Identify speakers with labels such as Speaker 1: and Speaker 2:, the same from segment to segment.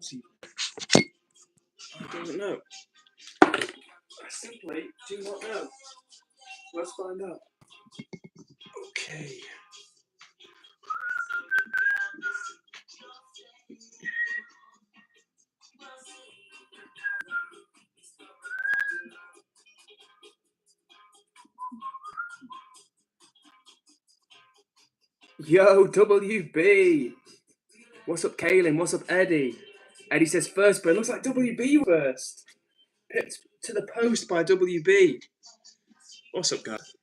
Speaker 1: I don't know. I simply do not know. Let's find out. Okay. Yo, WB. What's up, Kaylin? What's up, Eddie? Eddie says first, but it looks like WB first. Picked to the post by WB. What's up, guys?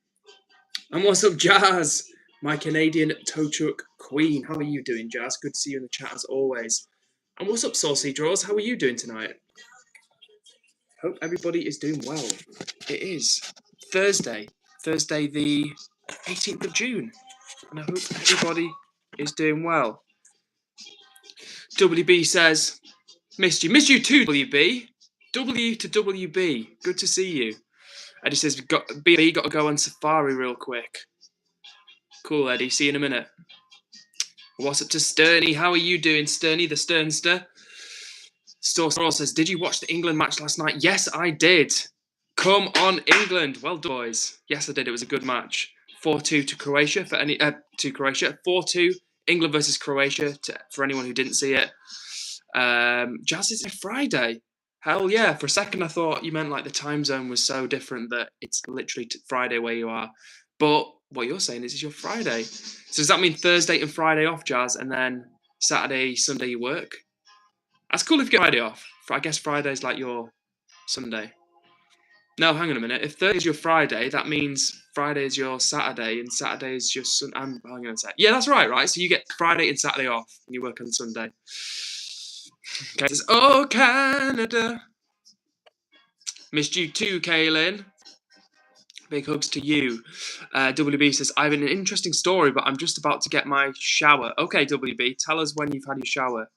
Speaker 1: And what's up, Jazz? My Canadian tow truck queen. How are you doing, Jazz? Good to see you in the chat as always. And what's up, Saucy Draws? How are you doing tonight? Hope everybody is doing well. It is Thursday the 18th of June. And I hope everybody is doing well. WB says, missed you. Missed you too, WB. W to WB. Good to see you. Eddie says, BB, got to go on safari real quick. Cool, Eddie. See you in a minute. What's up to Sterny? How are you doing, Sterny, the Sternster? Store says, did you watch the England match last night? Yes, I did. Come on, England. Well done, boys. Yes, I did. It was a good match. 4-2 to Croatia to Croatia. 4-2 England versus Croatia for anyone who didn't see it. Jazz is Friday. Hell yeah. For a second, I thought you meant like the time zone was so different that it's literally Friday where you are. But what you're saying is it's your Friday. So does that mean Thursday and Friday off, Jazz, and then Saturday, Sunday you work? That's cool if you get Friday off. I guess Friday's like your Sunday. No, hang on a minute. If Thursday is your Friday, that means Friday is your Saturday and Saturday is your Sunday. Hang on a sec. Yeah, that's right? So you get Friday and Saturday off and you work on Sunday. Okay. It says, oh, Canada. Missed you too, Kaylin. Big hugs to you. WB says, I have an interesting story, but I'm just about to get my shower. Okay, WB, tell us when you've had your shower.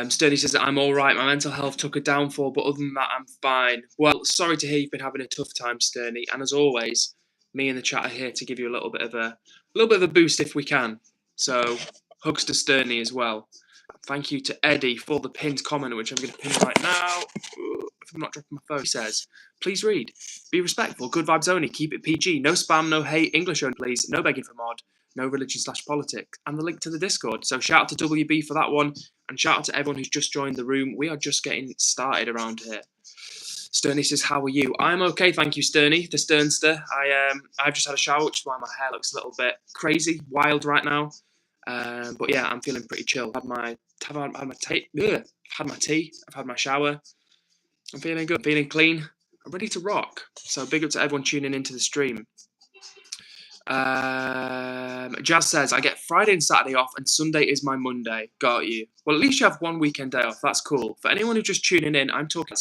Speaker 1: Sturdy says, I'm all right. My mental health took a downfall, but other than that, I'm fine. Well, sorry to hear you've been having a tough time, Sturdy. And as always, me and the chat are here to give you a little bit of a boost if we can. So, hugs to Sturdy as well. Thank you to Eddie for the pinned comment, which I'm going to pin right now. If I'm not dropping my phone, he says, please read. Be respectful. Good vibes only. Keep it PG. No spam, no hate. English only, please. No begging for mod. No religion/politics. And the link to the Discord. So shout out to WB for that one. And shout out to everyone who's just joined the room. We are just getting started around here. Sterny says, how are you? I'm okay, thank you, Sterny, the Sternster. I've just had a shower, which is why my hair looks a little bit crazy, wild right now. But yeah, I'm feeling pretty chill. I've had my tea. I've had my shower. I'm feeling good. I'm feeling clean. I'm ready to rock. So big up to everyone tuning into the stream. Jazz says, I get Friday and Saturday off and Sunday is my Monday. Got you. Well, at least you have one weekend day off. That's cool. For anyone who's just tuning in, I'm talking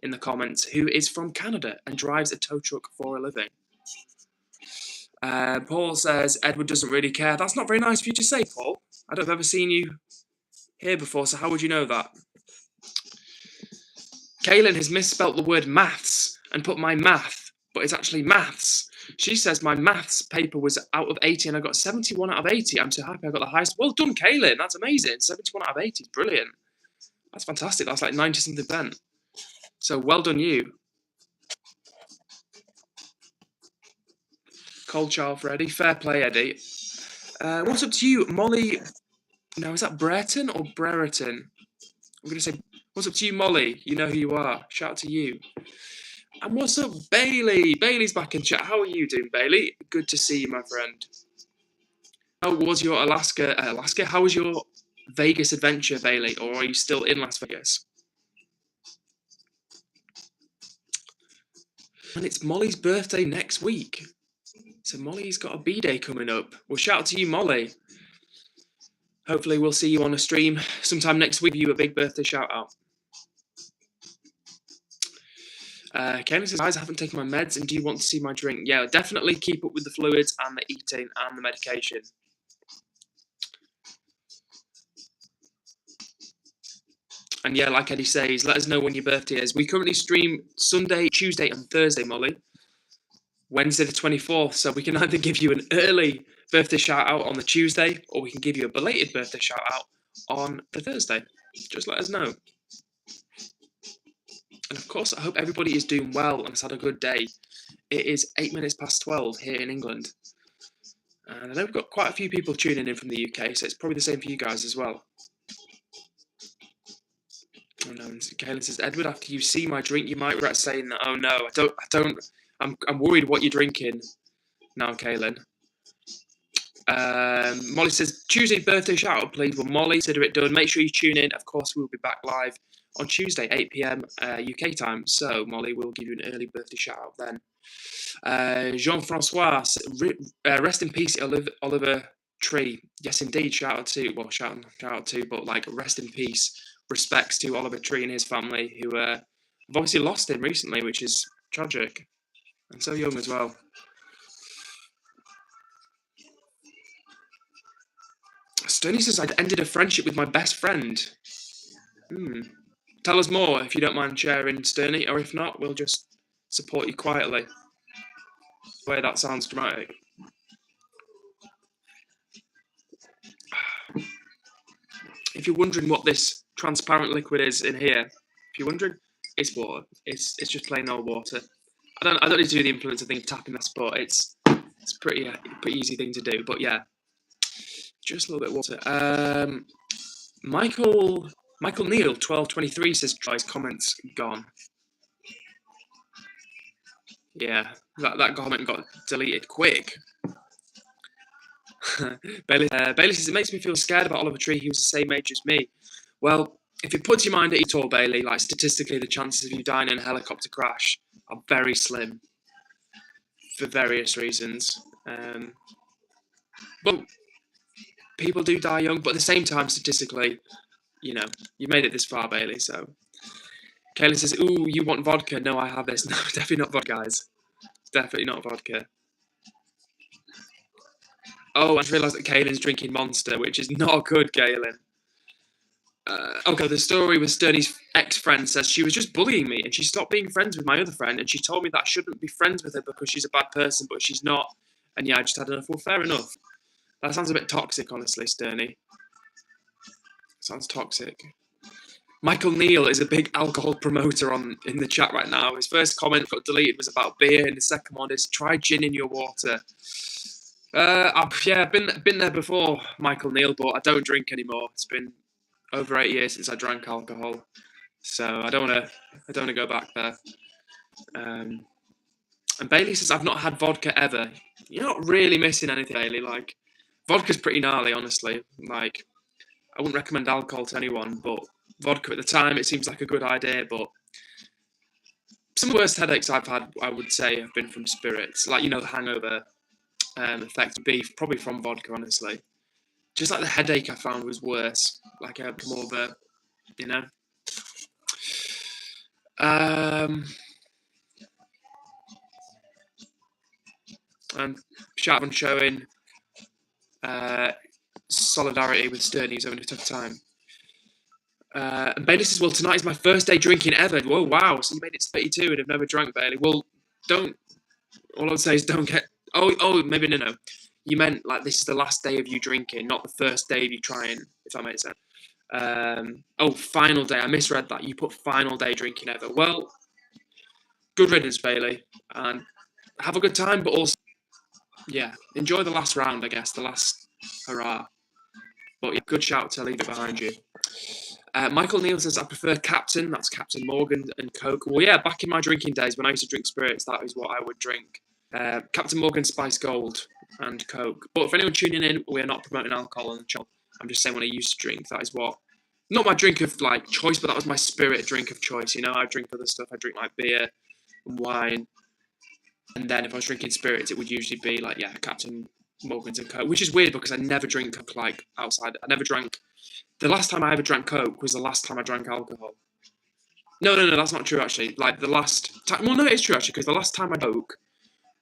Speaker 1: in the comments who is from Canada and drives a tow truck for a living. Paul says, Edward doesn't really care. That's not very nice for you to say, Paul. I don't have ever seen you here before, so how would you know that? Kaylin has misspelt the word maths and put my math, but it's actually maths. She says my maths paper was out of 80 and I got 71 out of 80. I'm so happy I got the highest. Well done, Kaylin. That's amazing. 71 out of 80 is brilliant. That's fantastic. That's like 90-something bent. So well done, you. Cold shower for Eddie. Fair play, Eddie. What's up to you, Molly? No, is that Brereton or Brereton? I'm going to say, what's up to you, Molly? You know who you are. Shout out to you. And what's up, Bailey? Bailey's back in chat. How are you doing, Bailey? Good to see you, my friend. How was your Alaska? How was your Vegas adventure, Bailey? Or are you still in Las Vegas? And it's Molly's birthday next week. So Molly's got a B-day coming up. Well, shout out to you, Molly. Hopefully we'll see you on a stream sometime next week. You a big birthday shout out. Ken says, guys, I haven't taken my meds and do you want to see my drink? Yeah, definitely keep up with the fluids and the eating and the medication. And yeah, like Eddie says, let us know when your birthday is. We currently stream Sunday, Tuesday and Thursday, Molly. Wednesday the 24th, so we can either give you an early birthday shout out on the Tuesday or we can give you a belated birthday shout out on the Thursday. Just let us know. And of course, I hope everybody is doing well and has had a good day. It is 8 minutes past 12 here in England. And I know we've got quite a few people tuning in from the UK, so it's probably the same for you guys as well. Oh no, and Kaylin says, Edward, after you see my drink, you might regret saying that. Oh no, I don't, I'm worried what you're drinking now, Kaylin. Molly says, Tuesday birthday shout out, please. Well, Molly, consider it done. Make sure you tune in. Of course, we'll be back live on Tuesday, 8 p.m. UK time. So, Molly, we'll give you an early birthday shout out then. Jean-Francois, rest in peace, Oliver Tree. Yes, indeed. Shout out to, but like rest in peace. Respects to Oliver Tree and his family, who have obviously lost him recently, which is tragic, and so young as well. Stoney says, I'd ended a friendship with my best friend. Tell us more if you don't mind sharing, Stoney, or if not, we'll just support you quietly. The way that sounds dramatic. If you're wondering what this transparent liquid is in here, if you're wondering, it's water. It's just plain old water. I don't need to do the influencer thing of tapping this, but it's pretty easy thing to do. But yeah, just a little bit of water. Michael Neal 1223 says his comments gone. Yeah, that comment got deleted quick. Bailey says, it makes me feel scared about Oliver Tree. He was the same age as me. Well, if it puts your mind at ease at all, Bailey, like statistically, the chances of you dying in a helicopter crash are very slim for various reasons. But people do die young, but at the same time, statistically, you know, you made it this far, Bailey. So, Kaylin says, ooh, you want vodka? No, I have this. No, definitely not vodka, guys. Definitely not vodka. Oh, I just realised that Kaylin's drinking Monster, which is not good, Kaylin. Okay, the story with Sterney's ex-friend says she was just bullying me and she stopped being friends with my other friend and she told me that I shouldn't be friends with her because she's a bad person, but she's not. And yeah, I just had enough. Well, fair enough. That sounds a bit toxic, honestly, Sterney. Sounds toxic. Michael Neal is a big alcohol promoter in the chat right now. His first comment got deleted was about beer, and the second one is try gin in your water. I've been there before, Michael Neal, but I don't drink anymore. It's been over 8 years since I drank alcohol, so I don't want to go back there. And Bailey says I've not had vodka ever. You're not really missing anything, Bailey. Like, vodka's pretty gnarly, honestly. Like, I wouldn't recommend alcohol to anyone, but vodka at the time, it seems like a good idea. But some of the worst headaches I've had, I would say, have been from spirits. Like, you know, the hangover effect would be probably from vodka, honestly. Just like the headache I found was worse. Like, I had more of a, you know. And shout out on showing solidarity with Sterney, who's having a tough time. And Bailey says, well, tonight is my first day drinking ever. Whoa, wow. So you made it to 32 and have never drank, Bailey. Well, all I would say is don't get, maybe no. You meant like this is the last day of you drinking, not the first day of you trying, if that makes sense. Final day. I misread that. You put final day drinking ever. Well, good riddance, Bailey. And have a good time, but also, yeah, enjoy the last round, I guess, the last hurrah. But yeah, good shout to leave it behind you. Michael Neal says, I prefer Captain. That's Captain Morgan and Coke. Well, yeah, back in my drinking days when I used to drink spirits, that is what I would drink. Captain Morgan Spice Gold and Coke. But for anyone tuning in, we're not promoting alcohol on the channel. I'm just saying when I used to drink, that is what, not my drink of like choice, but that was my spirit drink of choice. You know, I drink other stuff. I drink like beer and wine. And then if I was drinking spirits, it would usually be like, yeah, Captain Morgan's and Coke, which is weird because I never drink Coke like outside. I never drank. The last time I ever drank Coke was the last time I drank alcohol. No, that's not true, actually. Like, the last time... Well, no, it is true, actually, because the last time I drank Coke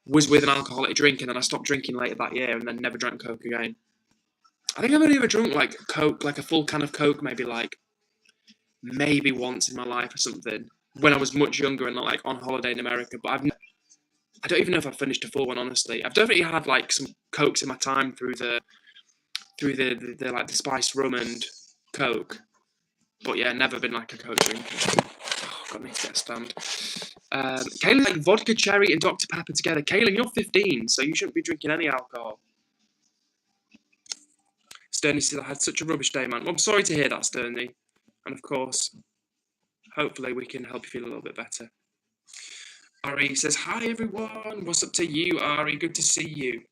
Speaker 1: was with an alcoholic drink, and then I stopped drinking later that year, and then never drank Coke again. I think I've only ever drunk, like, Coke, like a full can of Coke, maybe once in my life or something, when I was much younger and, like, on holiday in America, but I don't even know if I've finished a full one, honestly. I've definitely had, like, some Cokes in my time through the like, the spiced rum and Coke. But yeah, never been like a Coke drinker. Oh, God, I need to get a stand. Kaylin, like vodka, cherry, and Dr. Pepper together. Kaylin, you're 15, so you shouldn't be drinking any alcohol. Sterney says, I had such a rubbish day, man. Well, I'm sorry to hear that, Sterney. And of course, hopefully we can help you feel a little bit better. Ari says, hi, everyone. What's up to you, Ari? Good to see you.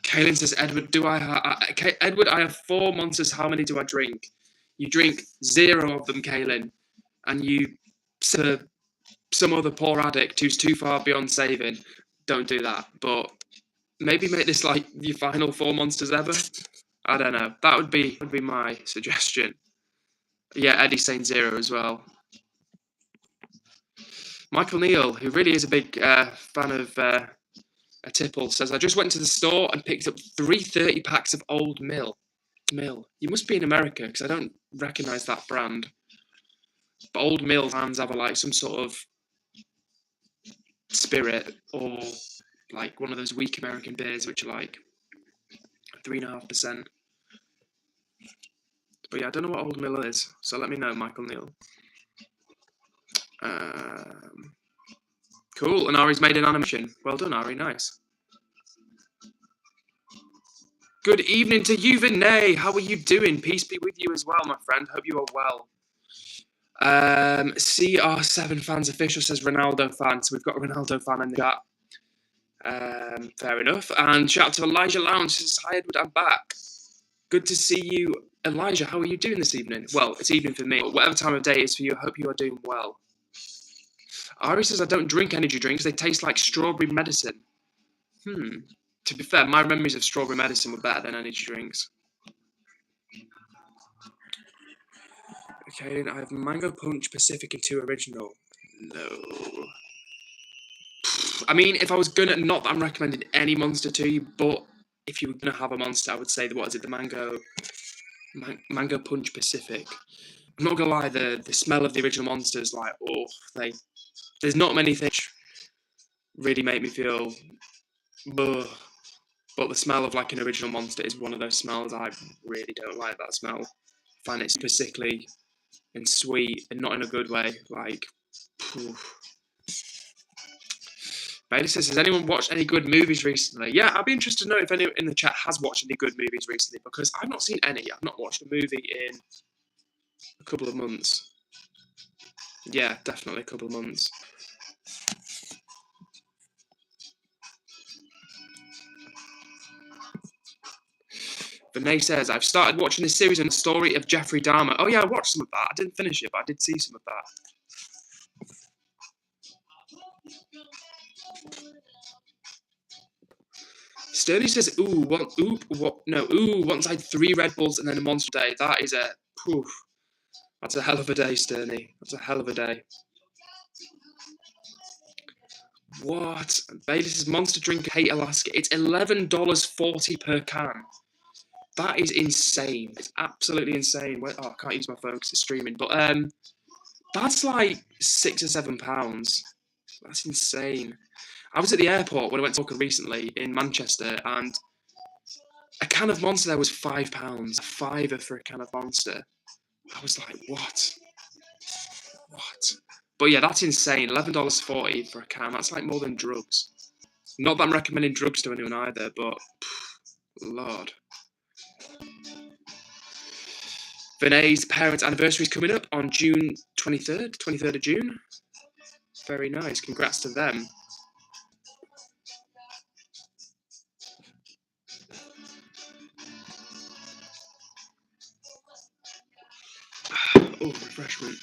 Speaker 1: Kaylin says, Edward, Edward, I have 4 monsters. How many do I drink? You drink 0 of them, Kaylin. And you, some other poor addict who's too far beyond saving, don't do that. But maybe make this like your final 4 monsters ever. I don't know. That would be my suggestion. Yeah, Eddie's saying 0 as well. Michael Neal, who really is a big fan of a tipple, says, I just went to the store and picked up 3 30-packs of Old Mill. You must be in America, because I don't recognise that brand. But Old Mill fans have like some sort of spirit, or like one of those weak American beers, which are like 3.5%. But yeah, I don't know what Old Mill is, so let me know, Michael Neal. Cool, and Ari's made an animation. Well done, Ari, nice. Good evening to you, Vinay. How are you doing? Peace be with you as well, my friend. Hope you are well. CR7 fans official says Ronaldo fan, so we've got a Ronaldo fan in the chat. Fair enough. And shout out to Elijah Lounge, says, hi, Edward, I'm back. Good to see you, Elijah. How are you doing this evening? Well, it's evening for me, but whatever time of day it is for you, I hope you are doing well. Ari says, I don't drink energy drinks. They taste like strawberry medicine. To be fair, my memories of strawberry medicine were better than energy drinks. Okay, I have Mango Punch, Pacific, and 2 Original. No. I mean, if I was gonna, not that I'm recommending any monster to you, but if you were gonna have a monster, I would say, the Mango Punch Pacific. I'm not gonna lie, the smell of the original monsters, like, there's not many things really make me feel, but the smell of like an original monster is one of those smells. I really don't like that smell. I find it super sickly and sweet, and not in a good way. Like, Bailey says, has anyone watched any good movies recently? Yeah, I'd be interested to know if anyone in the chat has watched any good movies recently, because I've not seen any. I've not watched a movie in a couple of months. Yeah, definitely a couple of months. Vinay says, I've started watching this series on the story of Jeffrey Dahmer. Oh yeah, I watched some of that. I didn't finish it, but I did see some of that. Sturdy says, once I had 3 Red Bulls and then a Monster Day. That is that's a hell of a day, Sturdy. That's a hell of a day. What? Bailey says, Monster Drink, hate Alaska. It's $11.40 per can. That is insane. It's absolutely insane. I can't use my phone because it's streaming. But that's like £6 or £7. That's insane. I was at the airport when I went to Walker recently in Manchester, and a can of Monster there was £5. A £5 for a can of Monster. I was like, what? But yeah, that's insane. $11.40 for a can. That's like more than drugs. Not that I'm recommending drugs to anyone either, but Lord. Vinay's parents' anniversary is coming up on June 23rd of June. Very nice. Congrats to them. Oh, refreshment.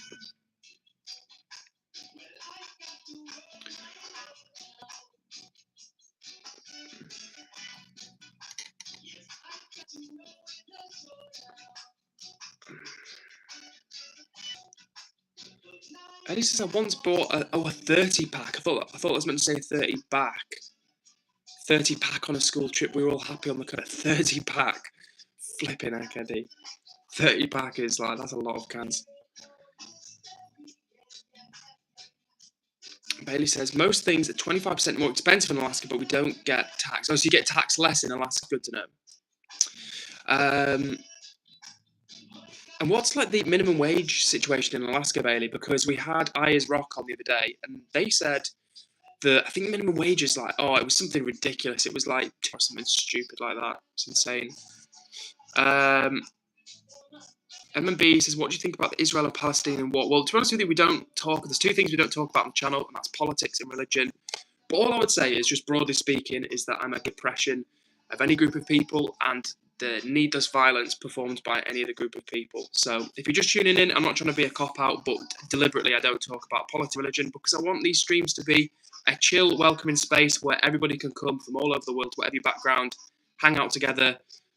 Speaker 1: Eddie says, I once bought a 30-pack. I thought it was meant to say 30-back. 30-pack on a school trip. We were all happy on the kind of 30-pack. Flipping heck, Eddie. 30-pack is like, that's a lot of cans. Bailey says, most things are 25% more expensive in Alaska, but we don't get taxed. Oh, so you get taxed less in Alaska. Good to know. And what's like the minimum wage situation in Alaska, Bailey? Because we had Ayers Rock on the other day, and they said that I think minimum wage is like, it was something ridiculous. It was like something stupid like that. It's insane. MMB says, what do you think about the Israel and Palestinian war? Well, to be honest with you, we don't talk. There's two things we don't talk about on the channel, and that's politics and religion. But all I would say is, just broadly speaking, is that I'm a depression of any group of people and the needless violence performed by any other group of people. So if you're just tuning in, I'm not trying to be a cop-out, but deliberately I don't talk about politics, religion, because I want these streams to be a chill, welcoming space where everybody can come from all over the world, whatever your background, hang out together,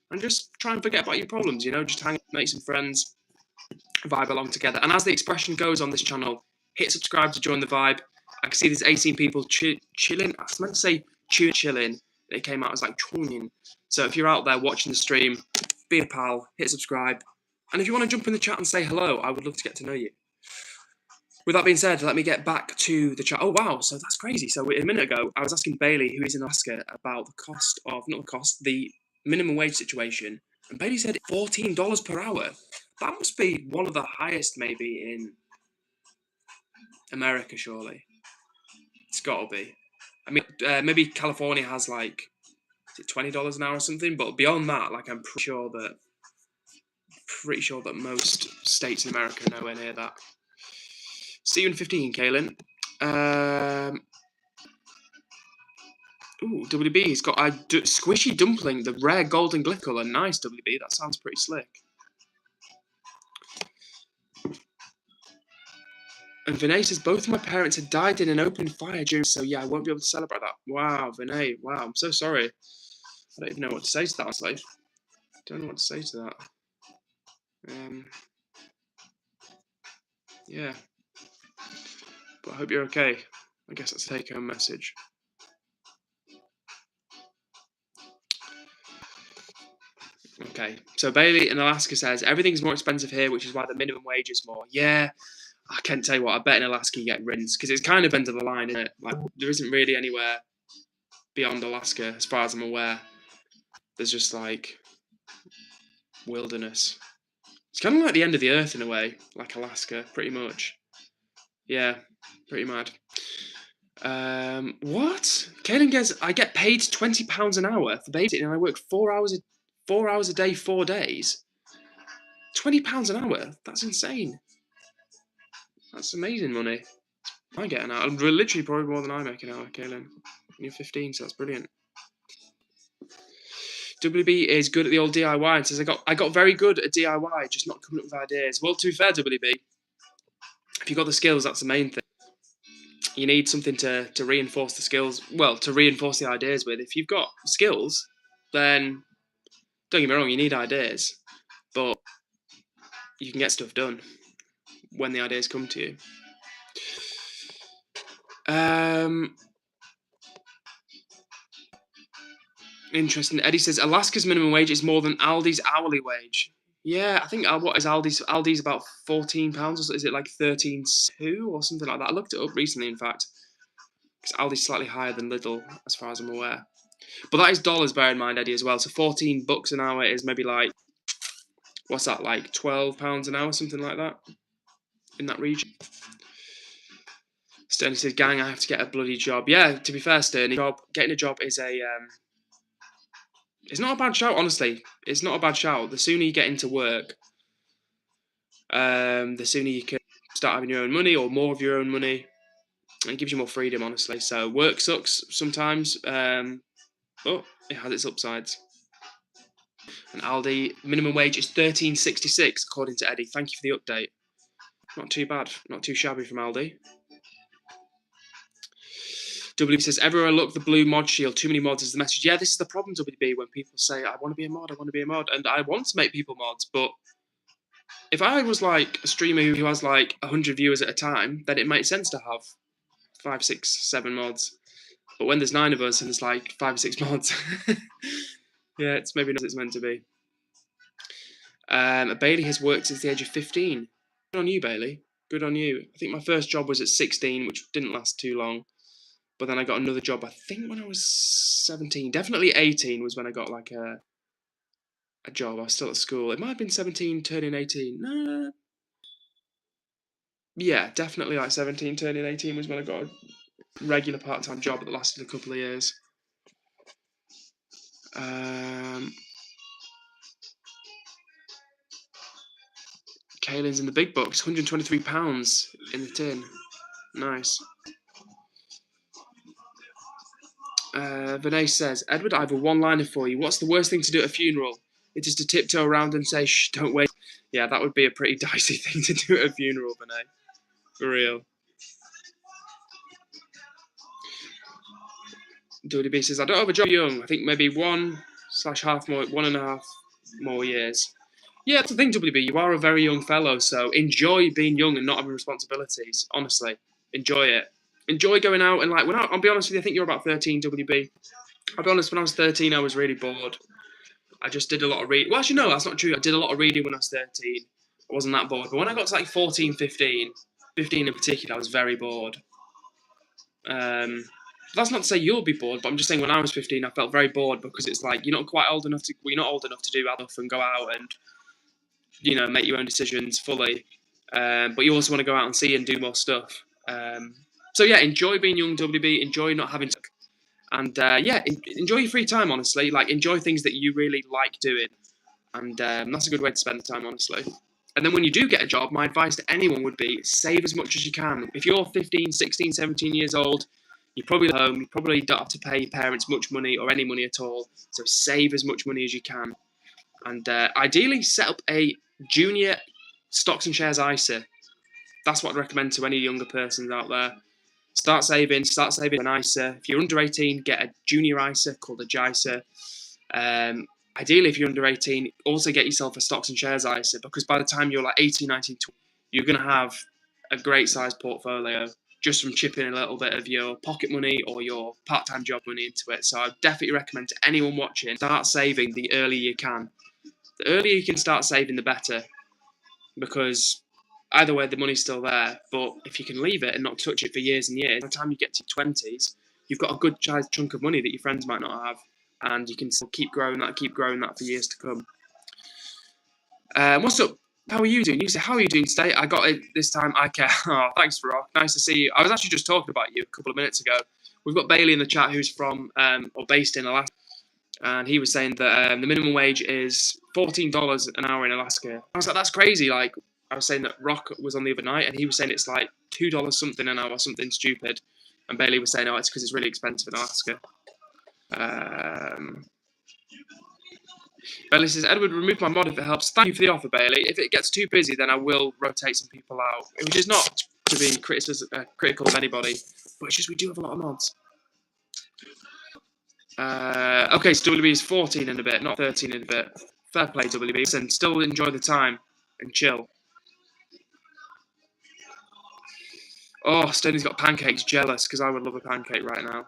Speaker 1: and just try and forget about your problems, just hang out, make some friends, vibe along together. And as the expression goes on this channel, hit subscribe to join the vibe. I can see there's 18 people chilling. I was meant to say chilling. It came out as like tuning. So if you're out there watching the stream, be a pal, hit subscribe. And if you want to jump in the chat and say hello, I would love to get to know you. With that being said, let me get back to the chat. Oh, wow. So that's crazy. So a minute ago, I was asking Bailey, who is in Alaska, about the minimum wage situation. And Bailey said $14 per hour. That must be one of the highest maybe in America, surely. It's got to be. I mean, maybe California has like, is it $20 an hour or something? But beyond that, like I'm pretty sure that most states in America are nowhere near that. See you in 15, Kaylin. Ooh, WB's got a squishy dumpling, the rare golden glickle. Nice, WB. That sounds pretty slick. And Vinay says, both of my parents had died in an open fire during, so yeah, I won't be able to celebrate that. Wow, Vinay, wow, I'm so sorry. I don't even know what to say to that, honestly. Don't know what to say to that. Yeah. But I hope you're okay. I guess that's a take-home message. Okay, so Bailey in Alaska says, everything's more expensive here, which is why the minimum wage is more. Yeah, I can't tell you what, I bet in Alaska you get rinsed, because it's kind of end of the line, isn't it? Like, there isn't really anywhere beyond Alaska, as far as I'm aware. There's just, like, wilderness. It's kind of like the end of the earth in a way, like Alaska, pretty much. Yeah, pretty mad. What? Kaden gets, I get paid £20 an hour for babysitting, and I work 4 hours a day, 4 days. £20 an hour? That's insane. That's amazing money. I get an hour. Literally probably more than I make an hour, Kaylin. You're 15, so that's brilliant. WB is good at the old DIY and says, I got very good at DIY, just not coming up with ideas. Well, to be fair, WB, if you've got the skills, that's the main thing. You need something to reinforce the skills, well, to reinforce the ideas with. If you've got skills, then don't get me wrong, you need ideas, but you can get stuff done when the ideas come to you. Interesting. Eddie says Alaska's minimum wage is more than Aldi's hourly wage. Yeah, I think what is Aldi's? Aldi's about £14, or is it like 13.2 or something like that? I looked it up recently, in fact, because Aldi's slightly higher than Lidl, as far as I'm aware. But that is dollars, bear in mind, Eddie, as well. So $14 an hour is maybe like, what's that, like £12 an hour, something like that, in that region. Sterny says, gang, I have to get a bloody job. Yeah, to be fair, Sterny, getting a job is a it's not a bad shout, honestly. It's not a bad shout. The sooner you get into work, the sooner you can start having your own money or more of your own money. And it gives you more freedom, honestly. So work sucks sometimes, but it has its upsides. And Aldi, minimum wage is $13.66, according to Eddie. Thank you for the update. Not too bad. Not too shabby from Aldi. WB says, everywhere I look, the blue mod shield. Too many mods is the message. Yeah, this is the problem, WB, when people say, I want to be a mod, I want to be a mod. And I want to make people mods, but if I was like a streamer who has like 100 viewers at a time, then it makes sense to have 5, 6, 7 mods. But when there's 9 of us and there's like 5 or 6 mods, yeah, it's maybe not as it's meant to be. Bailey has worked since the age of 15. Good on you, Bailey. Good on you. I think my first job was at 16, which didn't last too long. But then I got another job, I think when I was 17. Definitely 18 was when I got like a a job. I was still at school. It might have been 17, turning 18. No, yeah, definitely like 17, turning 18 was when I got a regular part-time job that lasted a couple of years. Kaylin's in the big books, £123 in the tin. Nice. Vinay says, Edward, I have a one-liner for you. What's the worst thing to do at a funeral? It is to tiptoe around and say, shh, don't wait. Yeah, that would be a pretty dicey thing to do at a funeral, Vinay. For real. WB says, I don't have a job young. I think maybe 1.5 more years. Yeah, that's the thing, WB. You are a very young fellow, so enjoy being young and not having responsibilities. Honestly, enjoy it. Enjoy going out and I'll be honest with you, I think you're about 13, WB. I'll be honest, when I was 13, I was really bored. I just did a lot of reading. Well, actually, no, that's not true. I did a lot of reading when I was 13. I wasn't that bored. But when I got to like 14, 15 in particular, I was very bored. That's not to say you'll be bored, but I'm just saying when I was 15, I felt very bored because it's like you're not old enough to do stuff and go out and make your own decisions fully. But you also want to go out and see and do more stuff. So yeah, enjoy being young, WB. Enjoy not having to. And enjoy your free time, honestly. Like, enjoy things that you really like doing. And that's a good way to spend the time, honestly. And then when you do get a job, my advice to anyone would be save as much as you can. If you're 15, 16, 17 years old, you're probably at home. You probably don't have to pay your parents much money or any money at all. So save as much money as you can. And ideally, set up a junior stocks and shares ISA. That's what I'd recommend to any younger persons out there. Start saving an ISA. If you're under 18, get a junior ISA called a JISA. Ideally, if you're under 18, also get yourself a stocks and shares ISA, because by the time you're like 18, 19, 20, you're going to have a great sized portfolio just from chipping a little bit of your pocket money or your part-time job money into it. So I definitely recommend to anyone watching, start saving the earlier you can. The earlier you can start saving, the better, because either way, the money's still there. But if you can leave it and not touch it for years and years, by the time you get to your 20s, you've got a good chunk of money that your friends might not have, and you can still keep growing that for years to come. What's up? How are you doing? You say, how are you doing today? I got it this time. I care. Oh, thanks, Rock. Nice to see you. I was actually just talking about you a couple of minutes ago. We've got Bailey in the chat who's from or based in Alaska. And he was saying that the minimum wage is $14 an hour in Alaska. I was like, that's crazy. Like, I was saying that Rock was on the other night, and he was saying it's like $2 something an hour, something stupid. And Bailey was saying, oh, it's because it's really expensive in Alaska. Bailey says, Edward, remove my mod if it helps. Thank you for the offer, Bailey. If it gets too busy, then I will rotate some people out. Which is not to be critical of anybody, but it's just we do have a lot of mods. Okay, so WB is 14 in a bit, not 13 in a bit. Fair play, WB. And still enjoy the time and chill. Oh, Stoney's got pancakes. Jealous, because I would love a pancake right now.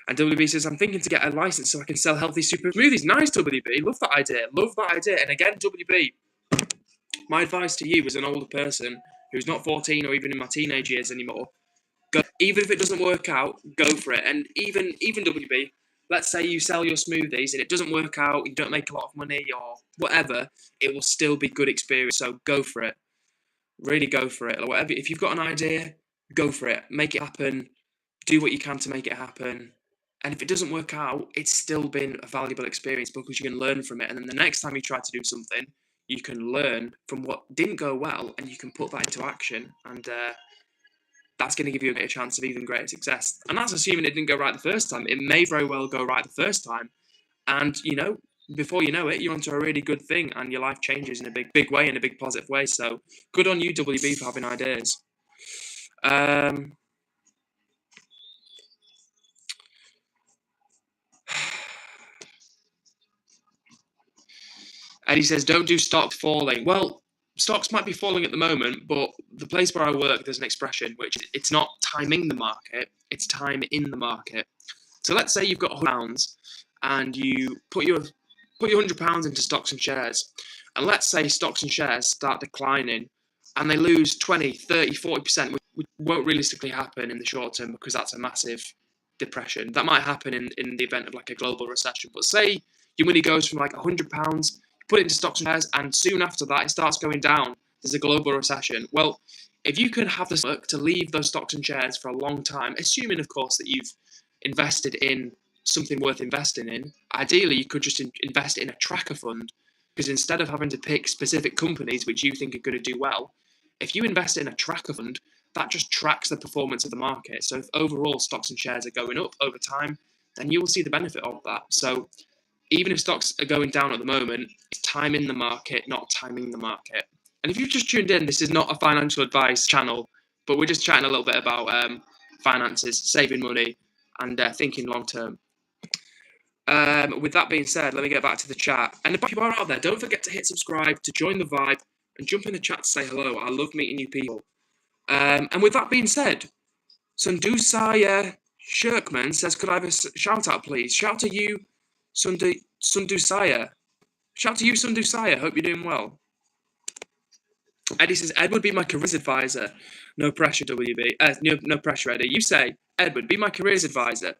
Speaker 1: And WB says, I'm thinking to get a license so I can sell healthy super smoothies. Nice, WB. Love that idea. And again, WB, my advice to you as an older person who's not 14 or even in my teenage years anymore, even if it doesn't work out, go for it. And even WB, let's say you sell your smoothies and it doesn't work out, you don't make a lot of money or whatever, it will still be good experience. So go for it. Really go for it. Like whatever. If you've got an idea, go for it. Make it happen. Do what you can to make it happen. And if it doesn't work out, it's still been a valuable experience because you can learn from it. And then the next time you try to do something, you can learn from what didn't go well and you can put that into action. And that's going to give you a better chance of even greater success. And that's assuming it didn't go right the first time. It may very well go right the first time. And, before you know it, you're onto a really good thing and your life changes in a big way, in a big positive way. So good on you, WB, for having ideas. Eddie says, don't do stocks falling. Well, stocks might be falling at the moment, but the place where I work, there's an expression, which it's not timing the market, it's time in the market. So let's say you've got £100 and you put your £100 into stocks and shares. And let's say stocks and shares start declining and they lose 20, 30, 40%, which won't realistically happen in the short term because that's a massive depression. That might happen in the event of like a global recession. But say your money goes from like £100, put it into stocks and shares, and soon after that it starts going down. There's a global recession. Well, if you can have the work to leave those stocks and shares for a long time, assuming of course that you've invested in something worth investing in, ideally you could just invest in a tracker fund, because instead of having to pick specific companies which you think are going to do well, if you invest in a tracker fund, that just tracks the performance of the market. So if overall stocks and shares are going up over time, then you will see the benefit of that. So even if stocks are going down at the moment, it's timing the market, not timing the market. And if you've just tuned in, this is not a financial advice channel, but we're just chatting a little bit about finances, saving money, and thinking long term. With that being said, let me get back to the chat. And if you are out there, don't forget to hit subscribe, to join the vibe, and jump in the chat to say hello. I love meeting new people. And with that being said, Sundusaya Shirkman says, could I have a shout out, please? Shout to you, Sundusaya. Shout to you, Sundusaya. Hope you're doing well. Eddie says, Edward, be my careers advisor. No pressure, WB. No pressure, Eddie. You say, Edward, be my careers advisor.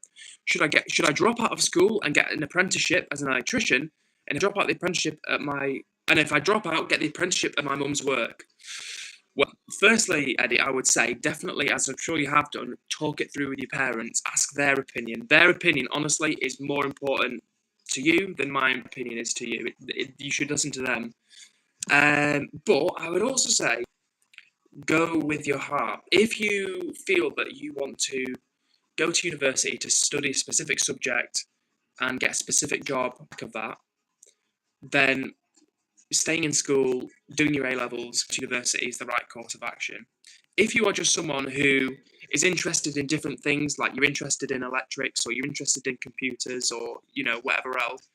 Speaker 1: Should I drop out of school and get an apprenticeship as an electrician, and drop out the apprenticeship and if I drop out, get the apprenticeship at my mum's work? Well, firstly, Eddie, I would say definitely, as I'm sure you have done, talk it through with your parents. Ask their opinion. Their opinion, honestly, is more important to you than my opinion is to you. You should listen to them. But I would also say, go with your heart. If you feel that you want to go to university to study a specific subject and get a specific job of that, then staying in school, doing your A-levels to university is the right course of action. If you are just someone who is interested in different things, like you're interested in electrics or you're interested in computers or, whatever else,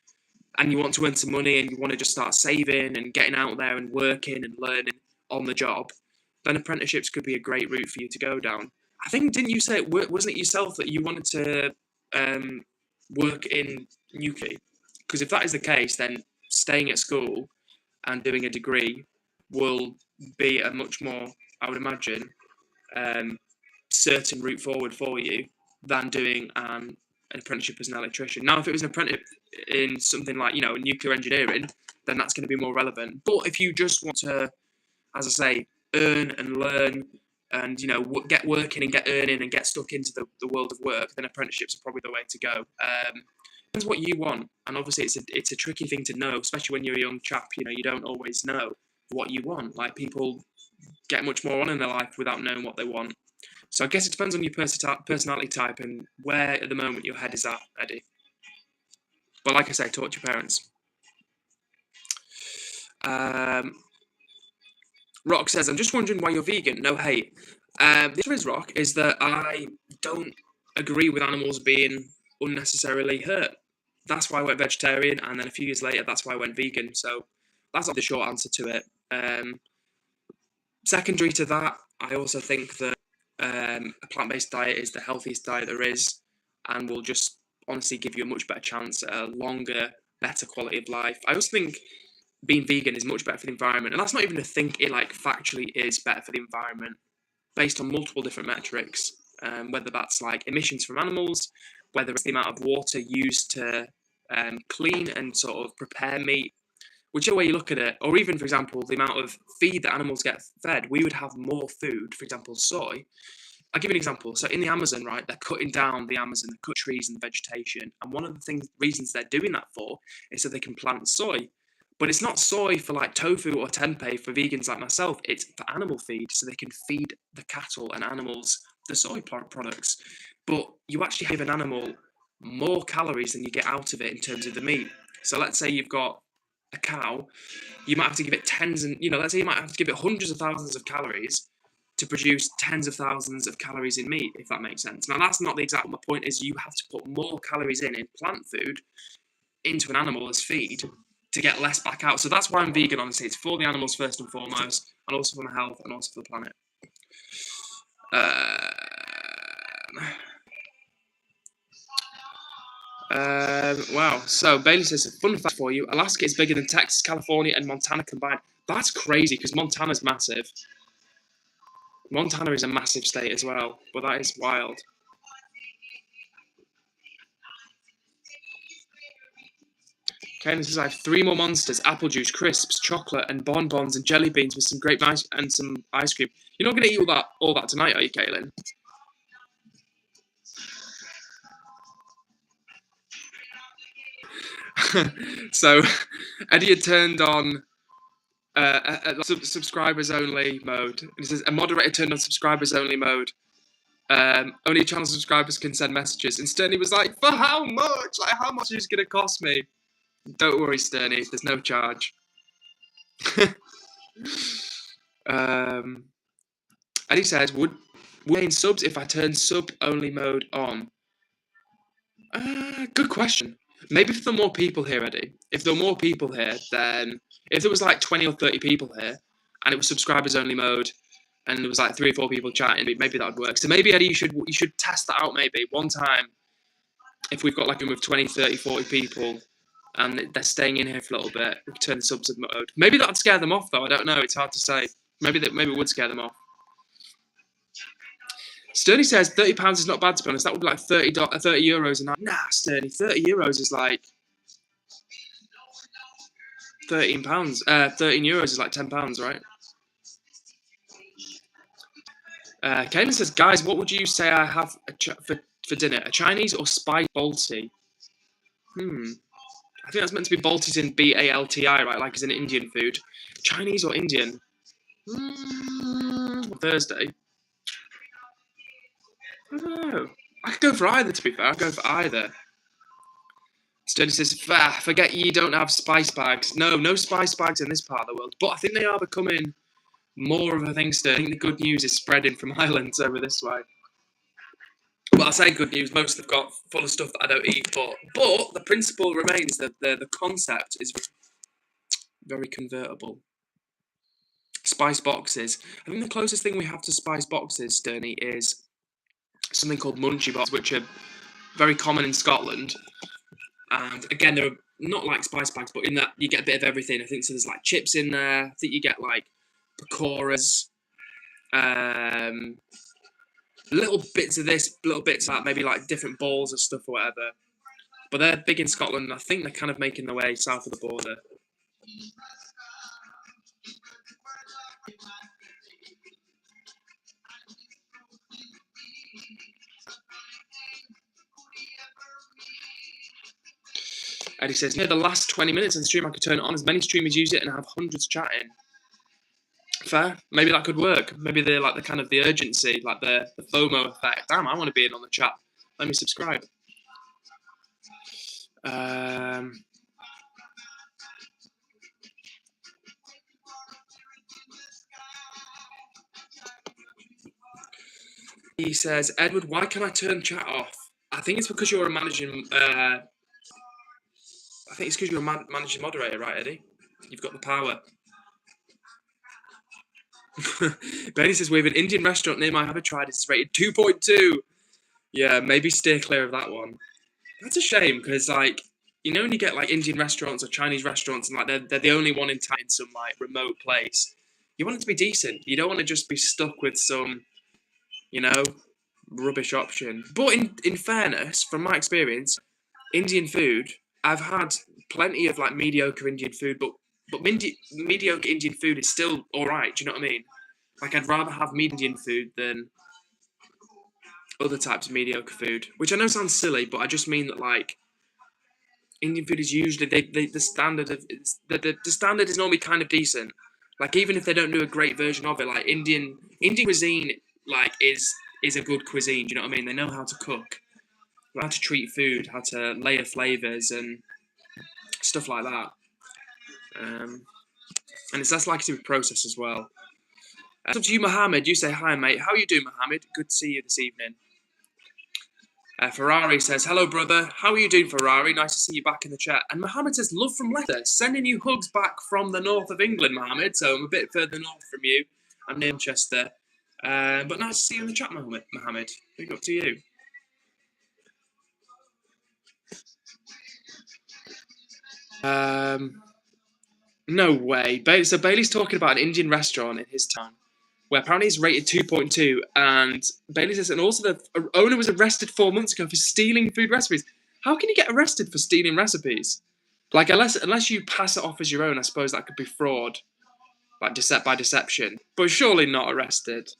Speaker 1: and you want to earn some money and you want to just start saving and getting out there and working and learning on the job, then apprenticeships could be a great route for you to go down. I think, didn't you say, wasn't it yourself that you wanted to work in nuclear? Because if that is the case, then staying at school and doing a degree will be a much more, I would imagine, certain route forward for you than doing an apprenticeship as an electrician. Now, if it was an apprentice in something like, nuclear engineering, then that's going to be more relevant. But if you just want to, as I say, earn and learn and, get working and get earning and get stuck into the world of work, then apprenticeships are probably the way to go. Depends what you want. And obviously it's a tricky thing to know, especially when you're a young chap. You don't always know what you want. Like, people get much more on in their life without knowing what they want. So I guess it depends on your personality type and where at the moment your head is at, Eddie. But like I say, talk to your parents. Rock says, I'm just wondering why you're vegan. No hate. The answer is, Rock, is that I don't agree with animals being unnecessarily hurt. That's why I went vegetarian, and then a few years later, that's why I went vegan. So that's the short answer to it. Secondary to that, I also think that a plant-based diet is the healthiest diet there is, and will just honestly give you a much better chance at a longer, better quality of life. I also think being vegan is much better for the environment, and that's not even to think it factually is better for the environment, based on multiple different metrics, whether that's like emissions from animals, whether it's the amount of water used to clean and sort of prepare meat, whichever way you look at it, or even, for example, the amount of feed that animals get fed. We would have more food, for example, soy. I'll give you an example. So in the Amazon, right, they're cutting down the Amazon, they cut trees and vegetation, and one of the reasons they're doing that for is so they can plant soy. But it's not soy for like tofu or tempeh for vegans like myself. It's for animal feed, so they can feed the cattle and animals the soy products. But you actually give an animal more calories than you get out of it in terms of the meat. So let's say you've got a cow, you might have to give it let's say you might have to give it hundreds of thousands of calories to produce tens of thousands of calories in meat, if that makes sense. Now, that's not the exact, my point is you have to put more calories in plant food into an animal as feed to get less back out. So that's why I'm vegan, honestly. It's for the animals first and foremost, and also for my health, and also for the planet. Wow. So Bailey says, a fun fact for you: Alaska is bigger than Texas, California, and Montana combined. That's crazy because Montana's massive. Montana is a massive state as well, but that is wild. Kaylin says, I have 3 more monsters, apple juice, crisps, chocolate, and bonbons and jelly beans with some grape ice and some ice cream. You're not going to eat all that tonight, are you, Kaylin? So, Eddie had turned on subscribers only mode. And it says, a moderator turned on subscribers only mode. Only channel subscribers can send messages. And Sterny was like, for how much? Like, how much is it going to cost me? Don't worry, Sterny, there's no charge. Eddie says, would gain subs if I turn sub-only mode on? Good question. Maybe if there are more people here, Eddie. If there were more people here, then... If there was like 20 or 30 people here, and it was subscribers-only mode, and there was like 3 or 4 people chatting, maybe that would work. So maybe, Eddie, you should test that out maybe one time. If we've got like a room of 20, 30, 40 people, and they're staying in here for a little bit, we turn the subs mode. Maybe that'd scare them off, though. I don't know. It's hard to say. Maybe it would scare them off. Sterny says £30 is not bad, to be honest. That would be like 30 euros a night. Nah, Sterny, 30 euros is like £13. 13 euros is like £10, right? Kaylin says, guys, what would you say I have for dinner? A Chinese or spiced balti? I think that's meant to be baltis in Balti, right? Like as in Indian food. Chinese or Indian? Thursday. I don't know. I could go for either, to be fair. I'd go for either. Sturdy says, forget you don't have spice bags. No spice bags in this part of the world. But I think they are becoming more of a thing, Sturdy. I think the good news is spreading from Ireland over this way. Well, I say good news. Most have got full of stuff that I don't eat. But the principle remains that the concept is very convertible. Spice boxes. I think the closest thing we have to spice boxes, Sturdy, is something called munchie boxes, which are very common in Scotland. And again, they're not like spice bags, but in that you get a bit of everything. I think so. There's like chips in there. I think you get like pakoras, little bits of this, little bits of that, maybe like different balls of stuff or whatever. But they're big in Scotland. I think they're kind of making their way south of the border. Eddie says, the last 20 minutes of the stream, I could turn it on. As many streamers use it and have hundreds chatting. Fair. Maybe that could work. Maybe they're like the kind of the urgency, like the FOMO effect. Damn, I want to be in on the chat. Let me subscribe. He says, Edward, why can I turn chat off? I think it's because you're a managing... I think it's because you're a managing moderator, right, Eddie? You've got the power. Benny says, we have an Indian restaurant near my have tried. It's rated 2.2. Yeah, maybe steer clear of that one. That's a shame, because, like, you know when you get, like, Indian restaurants or Chinese restaurants and, like, they're the only one in town in some, like, remote place. You want it to be decent. You don't want to just be stuck with some, you know, rubbish option. But in fairness, from my experience, Indian food... I've had plenty of like mediocre Indian food, but mediocre Indian food is still all right. Do you know what I mean? Like I'd rather have Indian food than other types of mediocre food, which I know sounds silly, but I just mean that like Indian food is usually the standard of the standard is normally kind of decent. Like even if they don't do a great version of it, like Indian cuisine like is a good cuisine. Do you know what I mean? They know how to cook. How to treat food, how to layer flavors and stuff like that. And it's less likely to be processed as well. It's up to you, Mohammed. You say hi, mate. How are you doing, Mohammed? Good to see you this evening. Ferrari says, hello, brother. How are you doing, Ferrari? Nice to see you back in the chat. And Mohammed says, love from Leicester. Sending you hugs back from the north of England, Mohammed. So I'm a bit further north from you. I'm near Manchester. But nice to see you in the chat, Mohammed. Big up to you. No way. So Bailey's talking about an Indian restaurant in his town where apparently it's rated 2.2, and Bailey says, and also the owner was arrested 4 months ago for stealing food recipes. How can you get arrested for stealing recipes? Like, unless you pass it off as your own, I suppose that could be fraud, like by deception. But surely not arrested.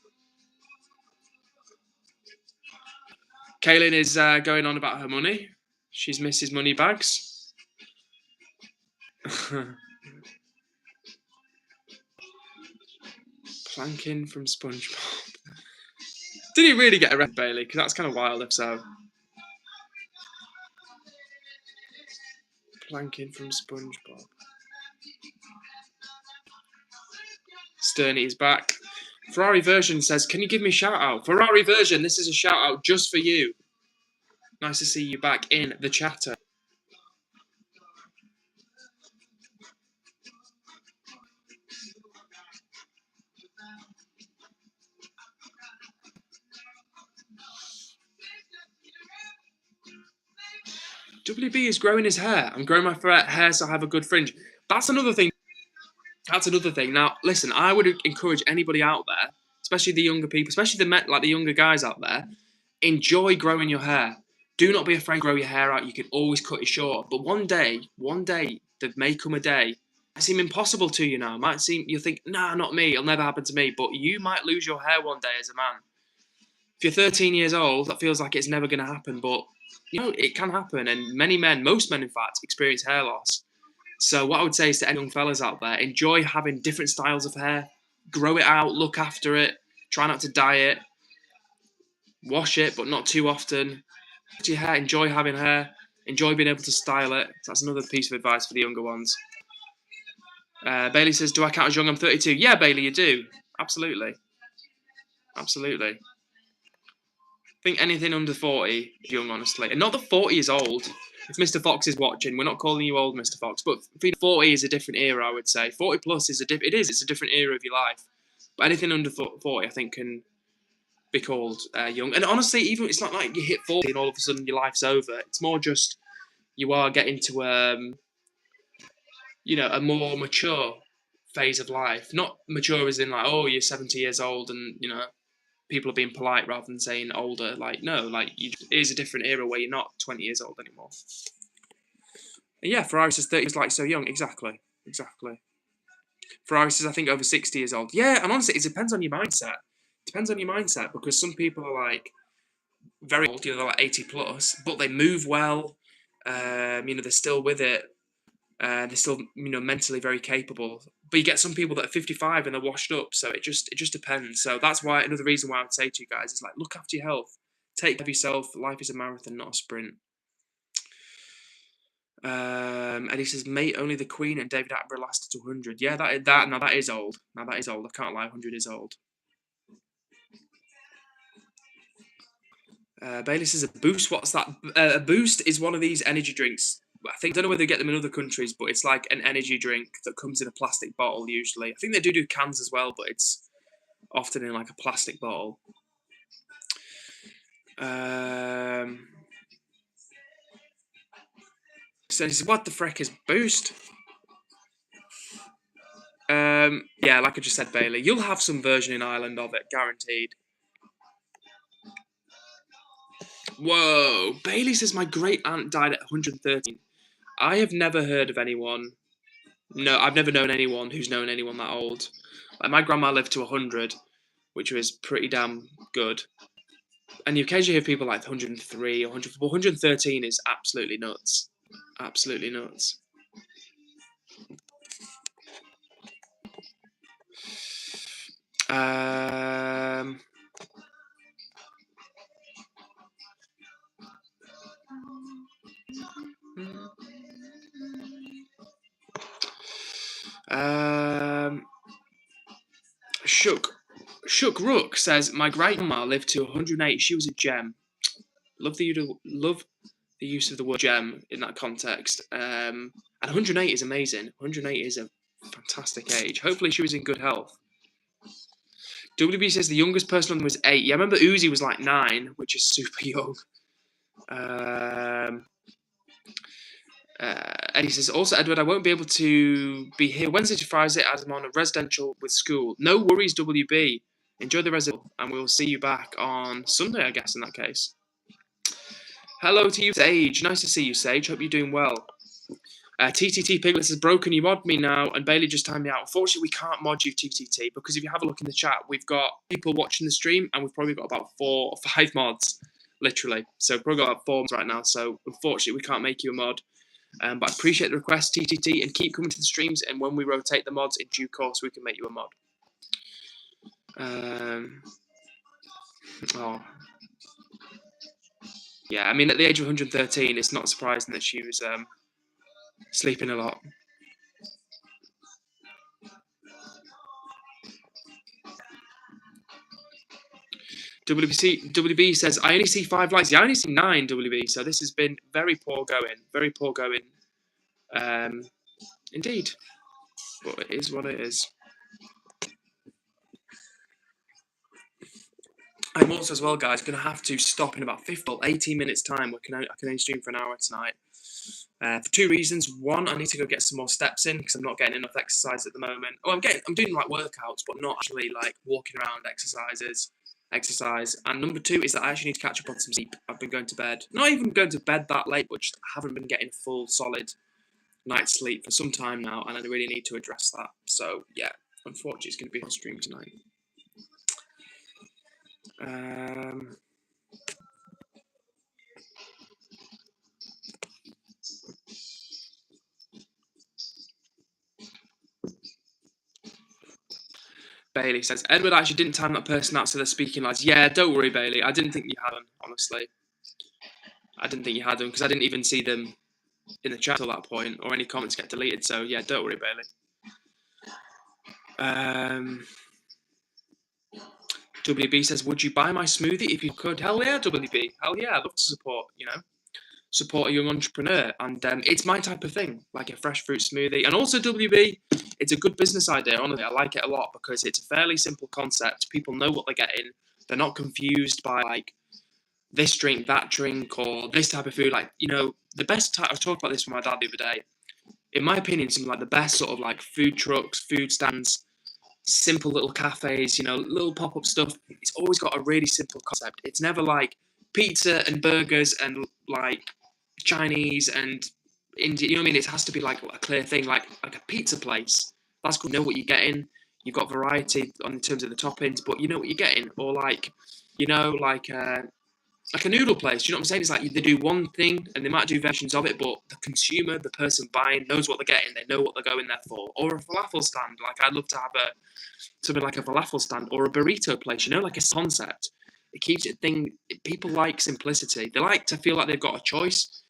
Speaker 1: Kaylin is going on about her money. She's Mrs. Moneybags. Planking from SpongeBob. Did he really get arrested, Bailey? Because that's kind of wild if so. Planking from SpongeBob. Sterney is back. Ferrari version says, can you give me a shout out? Ferrari version, this is a shout out just for you. Nice to see you back in the chatter. WB is growing his hair. I'm growing my hair so I have a good fringe. That's another thing. Now, listen, I would encourage anybody out there, especially the younger people, especially the younger guys out there, enjoy growing your hair. Do not be afraid to grow your hair out. You can always cut it short. But one day, there may come a day. It might seem impossible to you now. It might seem, you think, nah, not me. It'll never happen to me. But you might lose your hair one day as a man. If you're 13 years old, that feels like it's never going to happen. But, you know, it can happen. And most men, in fact, experience hair loss. So what I would say is to any young fellas out there, enjoy having different styles of hair. Grow it out. Look after it. Try not to dye it. Wash it, but not too often. Your hair, enjoy having hair. Enjoy being able to style it. That's another piece of advice for the younger ones. Bailey says, do I count as young? I'm 32. Yeah, Bailey, you do. Absolutely. Absolutely. I think anything under 40 is young, honestly. And not that 40 is old. If Mr. Fox is watching, we're not calling you old, Mr. Fox. But 40 is a different era, I would say. 40 plus is it's a different era of your life. But anything under 40, I think, can be called young. And honestly, even it's not like you hit 40 and all of a sudden your life's over. It's more just you are getting to a more mature phase of life. Not mature as in like, oh, you're 70 years old and, you know, people are being polite rather than saying older. Like, no, like, it is a different era where you're not 20 years old anymore. And yeah, Ferrari says 30 is like so young. Exactly. Ferrari says, I think over 60 years old. Yeah, and honestly, it depends on your mindset. Because some people are like very old, they're like 80 plus, but they move well. They're still with it. They're still, mentally very capable. But you get some people that are 55 and they're washed up. So it just depends. So that's why another reason why I would say to you guys is like, look after your health. Take care of yourself. Life is a marathon, not a sprint. Eddie says, mate, only the Queen and David Attenborough lasted to 100. Yeah, that is old. I can't lie, 100 is old. Bailey says, a boost. What's that? A boost is one of these energy drinks. I don't know whether they get them in other countries, but it's like an energy drink that comes in a plastic bottle usually. I think they do cans as well, but it's often in like a plastic bottle. So he says, what the frick is boost? Yeah, like I just said, Bailey, you'll have some version in Ireland of it, guaranteed. Whoa, Bailey says my great aunt died at 113. I have never heard of anyone. No, I've never known anyone who's known anyone that old. Like my grandma lived to 100, which was pretty damn good. And you occasionally hear people like 103 or 100, but 113 is absolutely nuts. Absolutely nuts. Shook Rook says my grandma lived to 108. She was a gem. Love the use of the word gem in that context. And 108 is amazing. 108 is a fantastic age. Hopefully she was in good health. WB says the youngest person on them was 8. Yeah, I remember Uzi was like 9, which is super young. Eddie says, also, Edward, I won't be able to be here Wednesday to Friday as I'm on a residential with school. No worries, WB. Enjoy the residential, and we'll see you back on Sunday, I guess, in that case. Hello to you, Sage. Nice to see you, Sage. Hope you're doing well. TTT Piglet says, broken, you mod me now, and Bailey just timed me out. Unfortunately, we can't mod you, TTT, because if you have a look in the chat, we've got people watching the stream, and we've probably got about 4 or 5 mods, literally. So we've probably got about 4 mods right now, so unfortunately, we can't make you a mod. But I appreciate the request, TTT, and keep coming to the streams, and when we rotate the mods in due course, we can make you a mod. Oh. Yeah, I mean, at the age of 113, it's not surprising that she was sleeping a lot. WB says, I only see 5 likes. Yeah, I only see 9, WB, so this has been very poor going. Very poor going. Indeed. But it is what it is. I'm also, as well, guys, going to have to stop in about 18 minutes' time. I can only stream for an hour tonight. For 2 reasons. One, I need to go get some more steps in because I'm not getting enough exercise at the moment. Oh, I'm doing like workouts, but not actually like walking around exercise. And number 2 is that I actually need to catch up on some sleep. I've been going to bed, not even going to bed that late, but just haven't been getting full solid night's sleep for some time now, and I really need to address that. So yeah, unfortunately, it's going to be on stream tonight. Bailey says, Edward actually didn't time that person out, so they're speaking lies. Yeah, don't worry, Bailey. I didn't think you had them, honestly. I didn't think you had them because I didn't even see them in the chat at that point, or any comments get deleted. So yeah, don't worry, Bailey. WB says, would you buy my smoothie if you could? Hell yeah, WB. Hell yeah, I'd love to support a young entrepreneur, and it's my type of thing, like a fresh fruit smoothie. And also, WB, it's a good business idea. Honestly, I like it a lot because it's a fairly simple concept. People know what they're getting. They're not confused by like this drink, that drink, or this type of food. Like, you know, the best type, I was talking about this with my dad the other day. In my opinion, some like the best sort of like food trucks, food stands, simple little cafes, you know, little pop-up stuff. It's always got a really simple concept. It's never like pizza and burgers and like Chinese and Indian. You know what I mean? It has to be like a clear thing, like a pizza place. That's good. You know what you're getting. You've got variety in terms of the toppings, but you know what you're getting. Or like, you know, like a noodle place. You know what I'm saying? It's like they do one thing and they might do versions of it, but the consumer, the person buying, knows what they're getting. They know what they're going there for. Or a falafel stand. Like I'd love to have something like a falafel stand or a burrito place. You know, like a concept. It keeps it thing. People like simplicity. They like to feel like they've got a choice,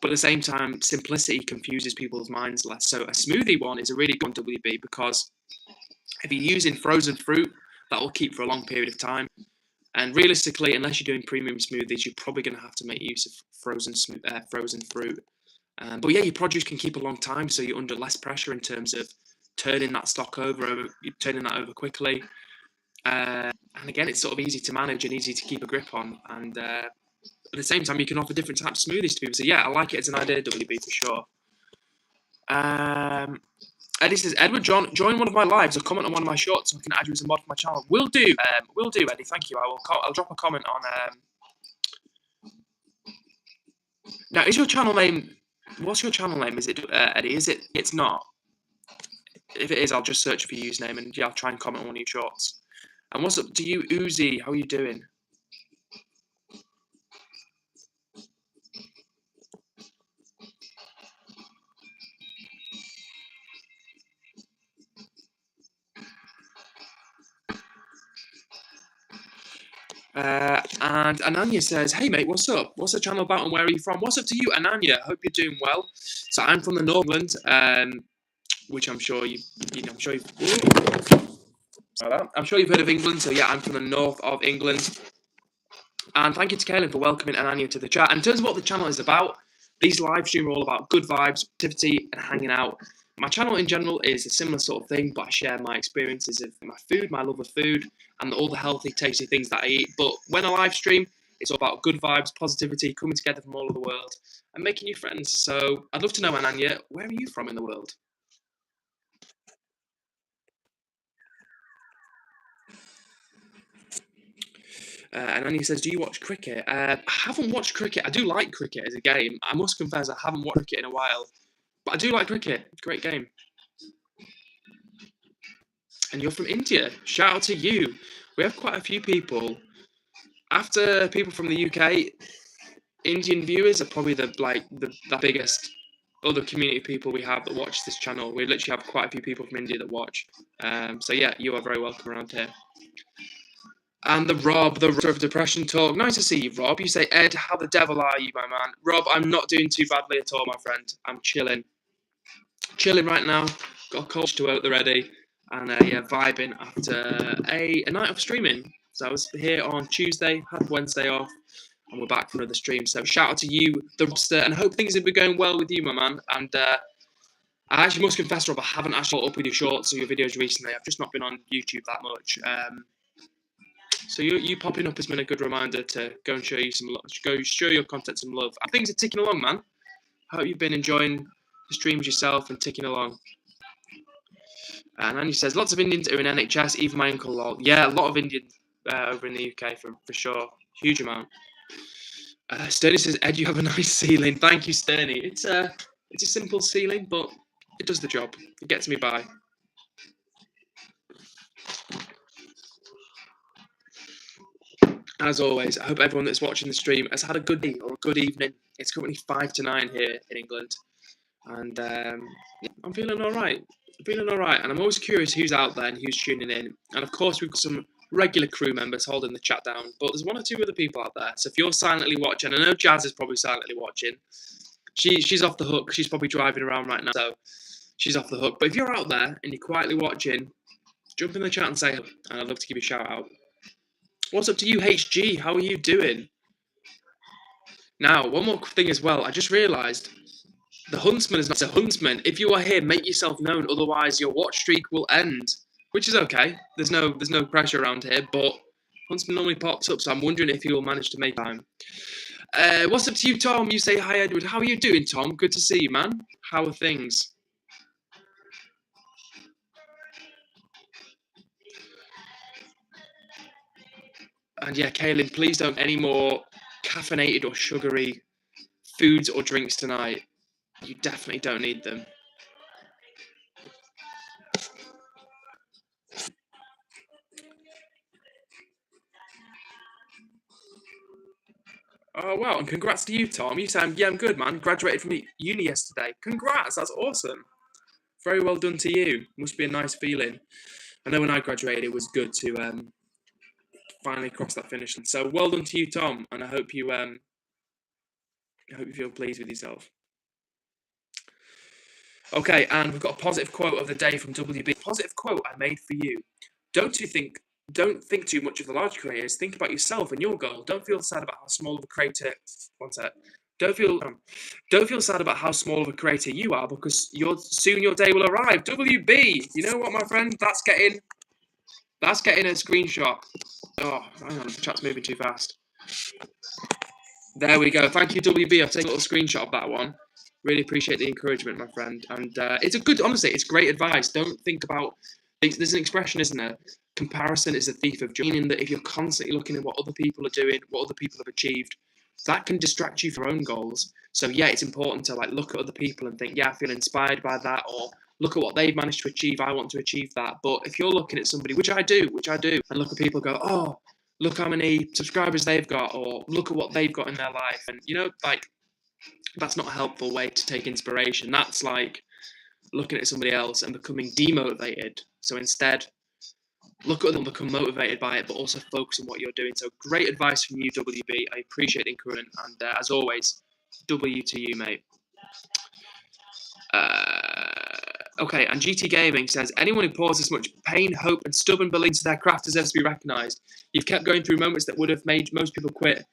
Speaker 1: but at the same time, simplicity confuses people's minds less. So a smoothie one is a really good one, WB, because if you're using frozen fruit, that will keep for a long period of time. And realistically, unless you're doing premium smoothies, you're probably going to have to make use of frozen fruit. But yeah, your produce can keep a long time, so you're under less pressure in terms of turning that stock over quickly. And again, it's sort of easy to manage and easy to keep a grip on. And at the same time, you can offer different types of smoothies to people. So yeah, I like it as an idea, WB, for sure. Eddie says, Edward, join one of my lives or comment on one of my shorts so I can add you as a mod for my channel. Will do, Eddie. Thank you. I'll drop a comment on. Now, is your channel name? What's your channel name? Is it Eddie? Is it? It's not. If it is, I'll just search for your username and yeah, I'll try and comment on one of your shorts. And what's up to you, Uzi? How are you doing? And Ananya says, hey mate, what's up? What's the channel about and where are you from? What's up to you, Ananya? Hope you're doing well. So I'm from the North of England, which I'm sure you've heard of England. So yeah, I'm from the north of England. And thank you to Kaylin for welcoming Ananya to the chat. And in terms of what the channel is about, these live streams are all about good vibes, positivity, and hanging out. My channel in general is a similar sort of thing, but I share my experiences of my food, my love of food, and all the healthy, tasty things that I eat. But when I live stream, it's all about good vibes, positivity, coming together from all over the world, and making new friends. So I'd love to know, Ananya, where are you from in the world? And Annie says, do you watch cricket? I haven't watched cricket. I do like cricket as a game. I must confess I haven't watched cricket in a while. But I do like cricket. Great game. And you're from India. Shout out to you. We have quite a few people. After people from the UK, Indian viewers are probably the biggest other community of people we have that watch this channel. We literally have quite a few people from India that watch. So yeah, you are very welcome around here. And the Rob, the Rob of Depression talk. Nice to see you, Rob. You say, Ed, how the devil are you, my man? Rob, I'm not doing too badly at all, my friend. I'm chilling. Chilling right now. Got a coach to out the ready. And vibing after a night of streaming. So I was here on Tuesday, had Wednesday off, and we're back for another stream. So shout out to you, the Robster, and I hope things have been going well with you, my man. And I actually must confess, Rob, I haven't actually caught up with your shorts or your videos recently. I've just not been on YouTube that much. So you popping up has been a good reminder to go and show you some love, go show your content some love. And things are ticking along, man. I hope you've been enjoying the streams yourself and ticking along. And Annie says, lots of Indians are in NHS, even my uncle, lol. Yeah, a lot of Indians over in the UK for sure. Huge amount. Sterny says, Ed, you have a nice ceiling. Thank you, Sterny. It's a simple ceiling, but it does the job. It gets me by. As always, I hope everyone that's watching the stream has had a good day or a good evening. It's currently 5 to 9 here in England. And yeah, I'm feeling all right. And I'm always curious who's out there and who's tuning in. And of course, we've got some regular crew members holding the chat down, but there's one or two other people out there. So if you're silently watching, I know Jazz is probably silently watching. She's off the hook. She's probably driving around right now, so she's off the hook. But if you're out there and you're quietly watching, jump in the chat and say hello, and I'd love to give you a shout out. What's up to you, HG? How are you doing? Now, one more thing as well. I just realised the Huntsman is not a Huntsman. If you are here, make yourself known. Otherwise, your watch streak will end, which is okay. There's no pressure around here, but Huntsman normally pops up, so I'm wondering if he will manage to make time. What's up to you, Tom? You say hi, Edward. How are you doing, Tom? Good to see you, man. How are things? And yeah, Kaylin, please don't any more caffeinated or sugary foods or drinks tonight. You definitely don't need them. Oh, wow, and congrats to you, Tom. You sound, yeah, I'm good, man. Graduated from uni yesterday. Congrats, that's awesome. Very well done to you. Must be a nice feeling. I know when I graduated, it was good to finally cross that finish line. So well done to you, Tom, and I hope you feel pleased with yourself. Okay, and we've got a positive quote of the day from WB. Positive quote I made for you. Don't think too much of the large creators. Think about yourself and your goal. Don't feel sad about how small of a creator. One sec. Don't feel sad about how small of a creator you are, because soon your day will arrive. WB, you know what, my friend? That's getting a screenshot. Oh, hang on, the chat's moving too fast. There we go. Thank you, WB. I'll take a little screenshot of that one. Really appreciate the encouragement, my friend. And honestly, it's great advice. Don't think about, there's an expression, isn't there? Comparison is the thief of joy. Meaning that if you're constantly looking at what other people are doing, what other people have achieved, that can distract you from your own goals. So yeah, it's important to look at other people and think, yeah, I feel inspired by that, or look at what they've managed to achieve. I want to achieve that. But if you're looking at somebody, which I do, and look at people go, oh, look how many subscribers they've got, or look at what they've got in their life, and that's not a helpful way to take inspiration. That's like looking at somebody else and becoming demotivated. So instead, look at them, become motivated by it, but also focus on what you're doing. So great advice from you, WB. I appreciate the encouragement, and as always, W to you, mate. Okay, and GT Gaming says, anyone who pours this much pain, hope, and stubborn belief into their craft deserves to be recognised. You've kept going through moments that would have made most people quit.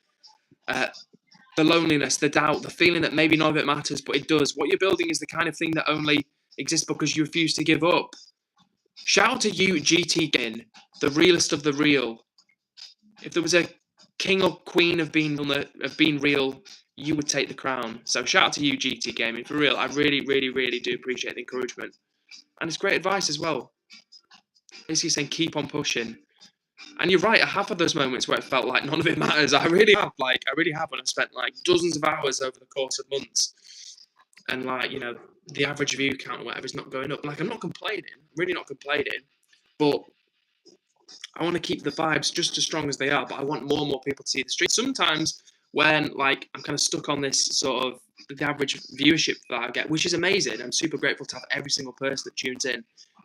Speaker 1: The loneliness, the doubt, the feeling that maybe none of it matters, but it does. What you're building is the kind of thing that only exists because you refuse to give up. Shout out to you, GT Gaming, the realest of the real. If there was a king or queen of being real, you would take the crown. So shout out to you, GT Gaming, for real. I really, really, really do appreciate the encouragement. And it's great advice as well. Basically saying keep on pushing. And you're right, I have had those moments where it felt like none of it matters. I really have when I've spent dozens of hours over the course of months. And the average view count or whatever is not going up. Like, I'm not complaining, really not complaining, but I want to keep the vibes just as strong as they are, but I want more and more people to see the stream. Sometimes when, like, I'm kind of stuck on this sort of the average viewership that I get, which is amazing. I'm super grateful to have every single person that tunes in.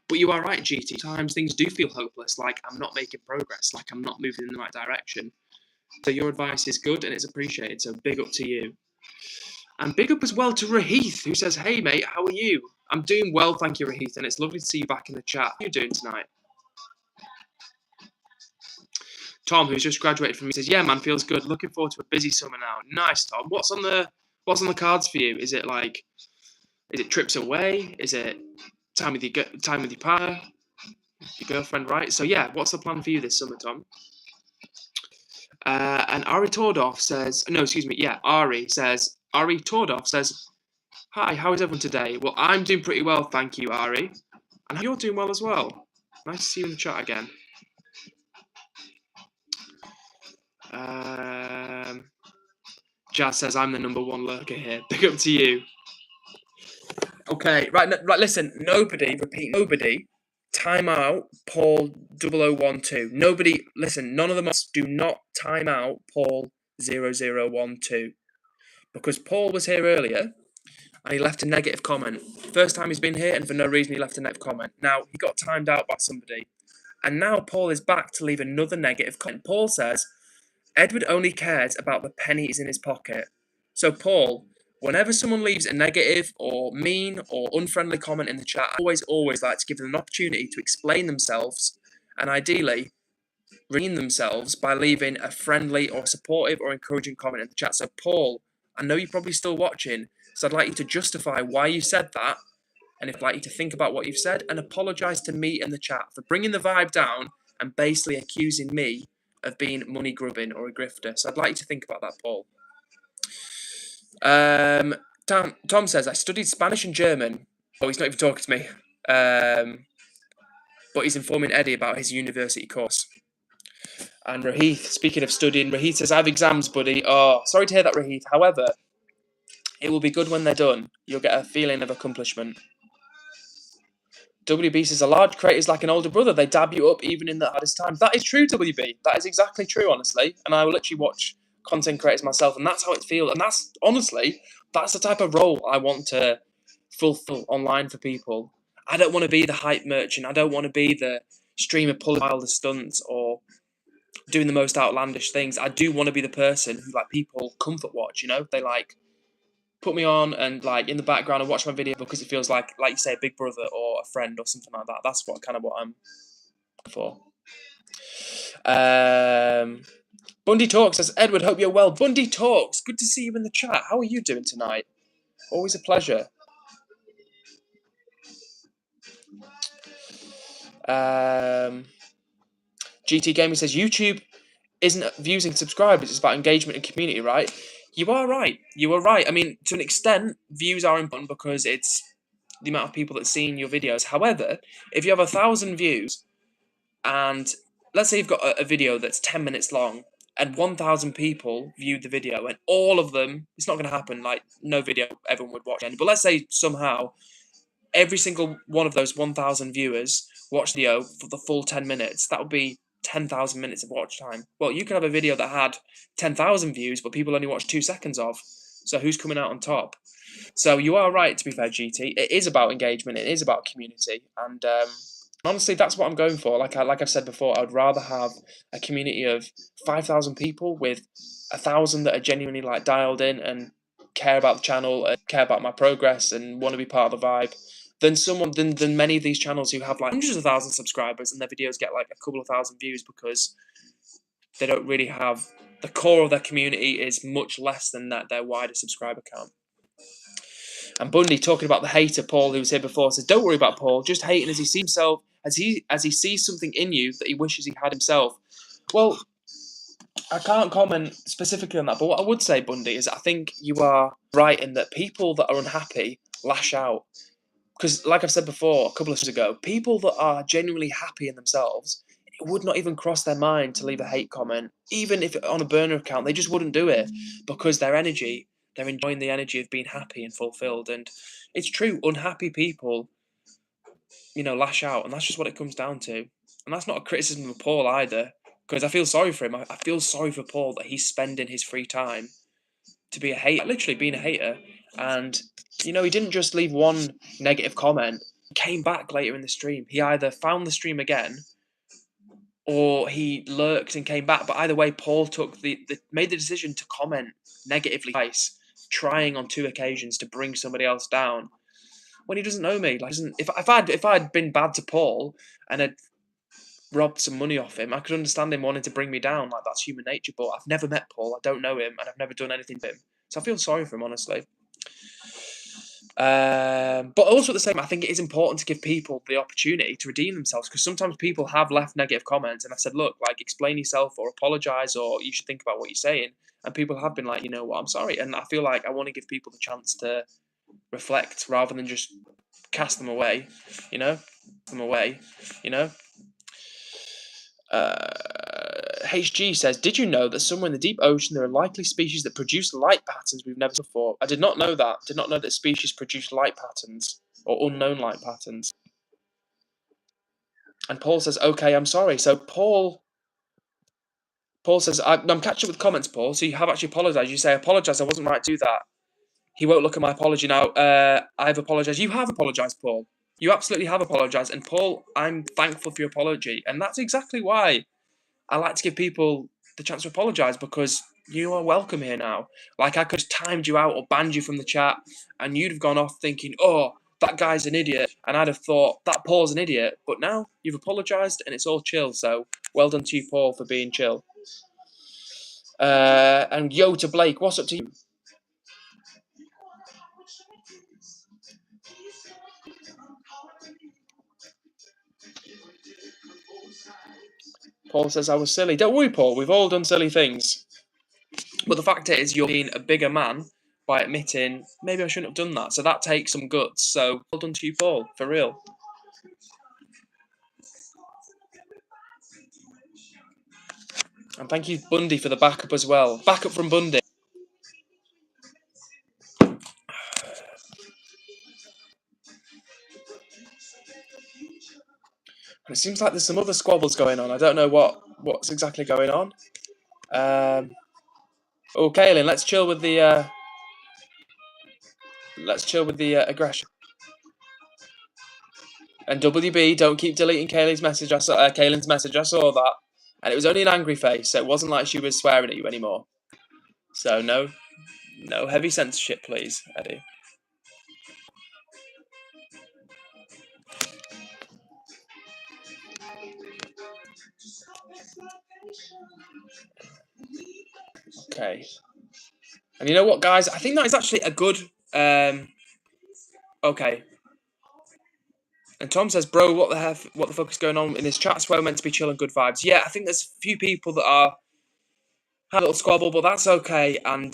Speaker 1: But you are right, GT. Sometimes things do feel hopeless, like I'm not making progress, like I'm not moving in the right direction. So your advice is good and it's appreciated. So big up to you. And big up as well to Rahith, who says, hey, mate, how are you? I'm doing well, thank you, Rahith, and it's lovely to see you back in the chat. How are you doing tonight? Tom, who's just graduated from me, says, yeah, man, feels good. Looking forward to a busy summer now. Nice, Tom. What's on the cards for you? Is it trips away? Is it time with your partner, your girlfriend, right? So yeah, what's the plan for you this summer, Tom? And Ari Tordorf says, Ari Tordorf says, hi, how is everyone today? Well, I'm doing pretty well, thank you, Ari. And you're doing well as well. Nice to see you in the chat again. Jazz says, I'm the number one lurker here. Big up to you. Okay, right, listen, nobody, time out Paul 0012. Nobody, listen, none of them do not time out Paul 0012. Because Paul was here earlier and he left a negative comment. First time he's been here and for no reason he left a negative comment. Now, he got timed out by somebody. And now Paul is back to leave another negative comment. Paul says, Edward only cares about the pennies in his pocket. So, Paul, whenever someone leaves a negative or mean or unfriendly comment in the chat, I always like to give them an opportunity to explain themselves and ideally redeem themselves by leaving a friendly or supportive or encouraging comment in the chat. So, Paul, I know you're probably still watching, so I'd like you to justify why you said that, and I'd like you to think about what you've said and apologise to me in the chat for bringing the vibe down and basically accusing me of being money grubbing or a grifter. So I'd like you to think about that, Paul. Tom says, I studied Spanish and German. Oh, he's not even talking to me. But he's informing Eddie about his university course. And Rahith, speaking of studying, Rahith says, I have exams, buddy. Oh, sorry to hear that, Rahith. However, it will be good when they're done. You'll get a feeling of accomplishment. WB says, a large creator is like an older brother. They dab you up even in the hardest times. That is true, WB. That is exactly true, honestly. And I will literally watch content creators myself, and that's how it feels. And that's, honestly, that's the type of role I want to fulfill online for people. I don't want to be the hype merchant. I don't want to be the streamer pulling wilder stunts or doing the most outlandish things. I do want to be the person who, like, people comfort watch, you know? They, like, put me on and like in the background and watch my video because it feels like you say, a big brother or a friend or something like that. That's what I'm for. Bundy Talks says, Edward, hope you're well. Bundy Talks, good to see you in the chat. How are you doing tonight? Always a pleasure. GT Gaming says, YouTube isn't views and subscribers, it's about engagement and community, right? You are right. You are right. I mean, to an extent, views are important because it's the amount of people that seen your videos. However, if you have 1,000 views and let's say you've got a video that's 10 minutes long and 1,000 people viewed the video and all of them, it's not going to happen. Like, no video everyone would watch. But let's say somehow every single one of those 1,000 viewers watched the video for the full 10 minutes. That would be 10,000 minutes of watch time. Well, you could have a video that had 10,000 views, but people only watched 2 seconds of. So who's coming out on top? So you are right, to be fair, GT. It is about engagement. It is about community. And honestly, that's what I'm going for. Like I've said before, I would rather have a community of 5,000 people with 1,000 that are genuinely like dialed in and care about the channel and care about my progress and want to be part of the vibe than many of these channels who have like hundreds of thousands of subscribers and their videos get like a couple of thousand views because they don't really have the core of their community is much less than their wider subscriber count. And Bundy, talking about the hater Paul who was here before, says, don't worry about Paul, just hating as he sees himself, as he sees something in you that he wishes he had himself. Well, I can't comment specifically on that, but what I would say, Bundy, is I think you are right in that people that are unhappy lash out. Because, like I've said before, a couple of years ago, people that are genuinely happy in themselves, it would not even cross their mind to leave a hate comment. Even if on a burner account, they just wouldn't do it because their energy, They're enjoying the energy of being happy and fulfilled. And it's true, unhappy people, lash out, and that's just what it comes down to. And that's not a criticism of Paul either, because I feel sorry for him. I feel sorry for Paul that he's spending his free time to be a hater, literally being a hater. And, he didn't just leave one negative comment. He came back later in the stream. He either found the stream again or he lurked and came back. But either way, Paul made the decision to comment negatively twice, trying on 2 occasions to bring somebody else down when he doesn't know me. Like, if I'd been bad to Paul and had robbed some money off him, I could understand him wanting to bring me down. Like, that's human nature. But I've never met Paul. I don't know him, and I've never done anything to him. So I feel sorry for him, honestly. But also at the same time, I think it is important to give people the opportunity to redeem themselves, because sometimes people have left negative comments and I said, look, like, explain yourself or apologise, or you should think about what you're saying. And people have been like, you know what, I'm sorry. And I feel like I want to give people the chance to reflect rather than just cast them away, HG says, did you know that somewhere in the deep ocean there are likely species that produce light patterns we've never seen before? I did not know that. Did not know that species produce light patterns or unknown light patterns. And Paul says, okay, I'm sorry. So Paul says, I'm catching up with comments, Paul. So you have actually apologised. You say, apologise, I wasn't right to do that. He won't look at my apology now. I've apologised. You have apologised, Paul. You absolutely have apologised. And Paul, I'm thankful for your apology. And that's exactly why I like to give people the chance to apologise, because you are welcome here now. Like, I could have timed you out or banned you from the chat and you'd have gone off thinking, oh, that guy's an idiot. And I'd have thought, that Paul's an idiot. But now you've apologised and it's all chill. So well done to you, Paul, for being chill. And yo to Blake, what's up to you? Paul says I was silly. Don't worry, Paul. We've all done silly things. But the fact is, you're being a bigger man by admitting, maybe I shouldn't have done that. So that takes some guts. So well done to you, Paul, for real. And thank you, Bundy, for the backup as well. Backup from Bundy. And it seems like there's some other squabbles going on. I don't know what's exactly going on. Kaylin, let's chill with the aggression. And WB, don't keep deleting Kaylin's message. I saw that, and it was only an angry face, so it wasn't like she was swearing at you anymore. So no heavy censorship, please, Eddie. Okay. And you know what, guys? I think that is actually a good. Okay. And Tom says, bro, what the fuck is going on in this chat? I swear we're meant to be chill and good vibes. Yeah, I think there's a few people that have a little squabble, but that's okay. And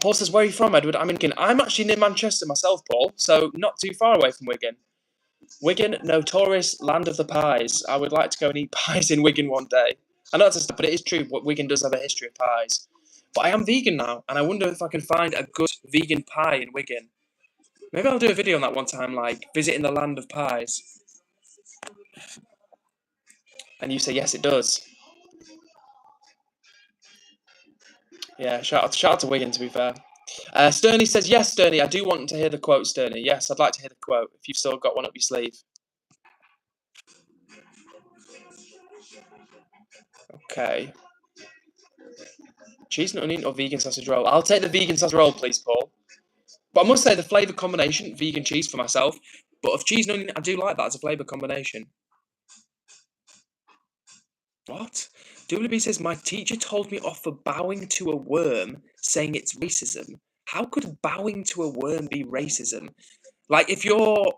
Speaker 1: Paul says, where are you from, Edward? I'm in Wigan. I'm actually near Manchester myself, Paul, so not too far away from Wigan. Wigan, notorious land of the pies. I would like to go and eat pies in Wigan one day. I know that's but it is true. Wigan does have a history of pies. But I am vegan now, and I wonder if I can find a good vegan pie in Wigan. Maybe I'll do a video on that one time, like visiting the land of pies. And you say, yes, it does. Yeah, shout out to Wigan, to be fair. Sterney says, yes, Sterney, I do want to hear the quote, Sterney. Yes, I'd like to hear the quote, if you've still got one up your sleeve. Okay. Cheese and onion or vegan sausage roll? I'll take the vegan sausage roll, please, Paul. But I must say the flavour combination, vegan cheese for myself. But of cheese and onion, I do like that as a flavour combination. What? WB says, my teacher told me off for bowing to a worm, saying it's racism. How could bowing to a worm be racism? Like, if your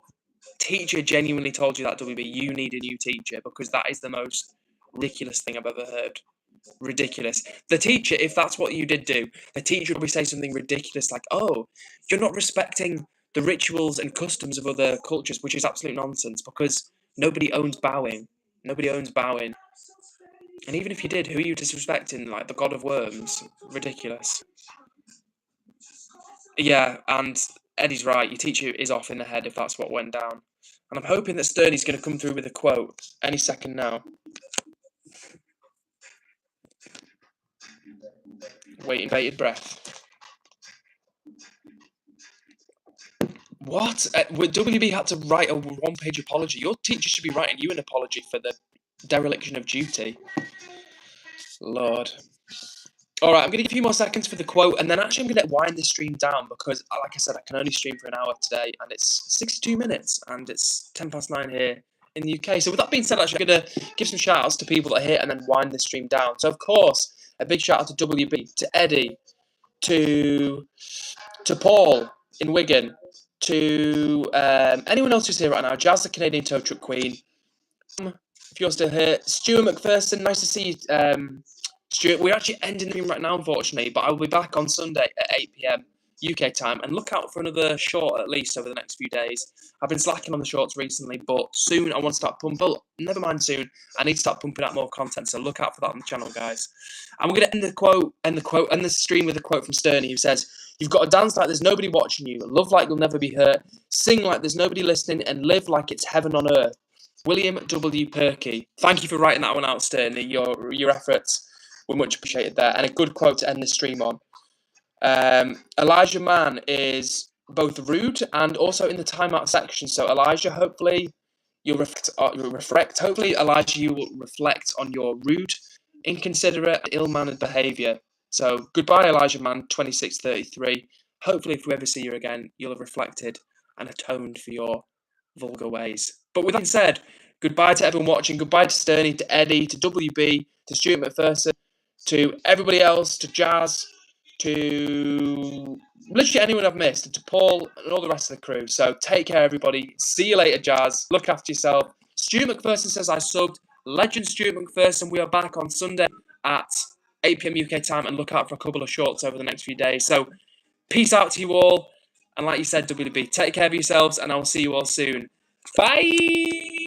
Speaker 1: teacher genuinely told you that, WB, you need a new teacher, because that is the most ridiculous thing I've ever heard. Ridiculous. The teacher, if that's what you did do, the teacher would probably say something ridiculous like, oh, you're not respecting the rituals and customs of other cultures, which is absolute nonsense, because nobody owns bowing. Nobody owns bowing. And even if you did, who are you disrespecting? Like the god of worms? Ridiculous. Yeah, and Eddie's right. Your teacher is off in the head if that's what went down. And I'm hoping that Sterney's going to come through with a quote any second now. Waiting bated breath. What? WB had to write a one-page apology. Your teacher should be writing you an apology for the dereliction of duty. Lord. All right, I'm going to give you more seconds for the quote, and then actually I'm going to wind this stream down because, like I said, I can only stream for an hour today, and it's 62 minutes, and it's 9:10 here in the UK. So with that being said, actually, I'm going to give some shout-outs to people that are here and then wind the stream down. So, of course, a big shout-out to WB, to Eddie, to Paul in Wigan, to anyone else who's here right now, Jazz, the Canadian tow truck queen, if you're still here, Stuart McPherson, nice to see you, Stuart. We're actually ending the stream right now, unfortunately, but I will be back on Sunday at 8 p.m. UK time, and look out for another short at least over the next few days. I've been slacking on the shorts recently, but soon I want to start pumping. Well, never mind soon. I need to start pumping out more content, so look out for that on the channel, guys. And we're going to end the stream with a quote from Sterney, who says, "You've got to dance like there's nobody watching you, love like you'll never be hurt, sing like there's nobody listening, and live like it's heaven on earth." William W. Perky. Thank you for writing that one out, Sterney. Your efforts were much appreciated there, and a good quote to end the stream on. Elijah Mann is both rude and also in the timeout section. So Elijah, hopefully you'll reflect. Hopefully, Elijah, you will reflect on your rude, inconsiderate, ill-mannered behaviour. So goodbye, Elijah Mann, 2633. Hopefully, if we ever see you again, you'll have reflected and atoned for your vulgar ways. But with that said, goodbye to everyone watching. Goodbye to Sterney, to Eddie, to WB, to Stuart McPherson, to everybody else, to Jazz, to literally anyone I've missed, and to Paul and all the rest of the crew. So take care, everybody. See you later, Jazz. Look after yourself. Stuart McPherson says I subbed. Legend Stuart McPherson. We are back on Sunday at 8 p.m. UK time, and look out for a couple of shorts over the next few days. So peace out to you all. And like you said, WB, take care of yourselves, and I will see you all soon. Bye!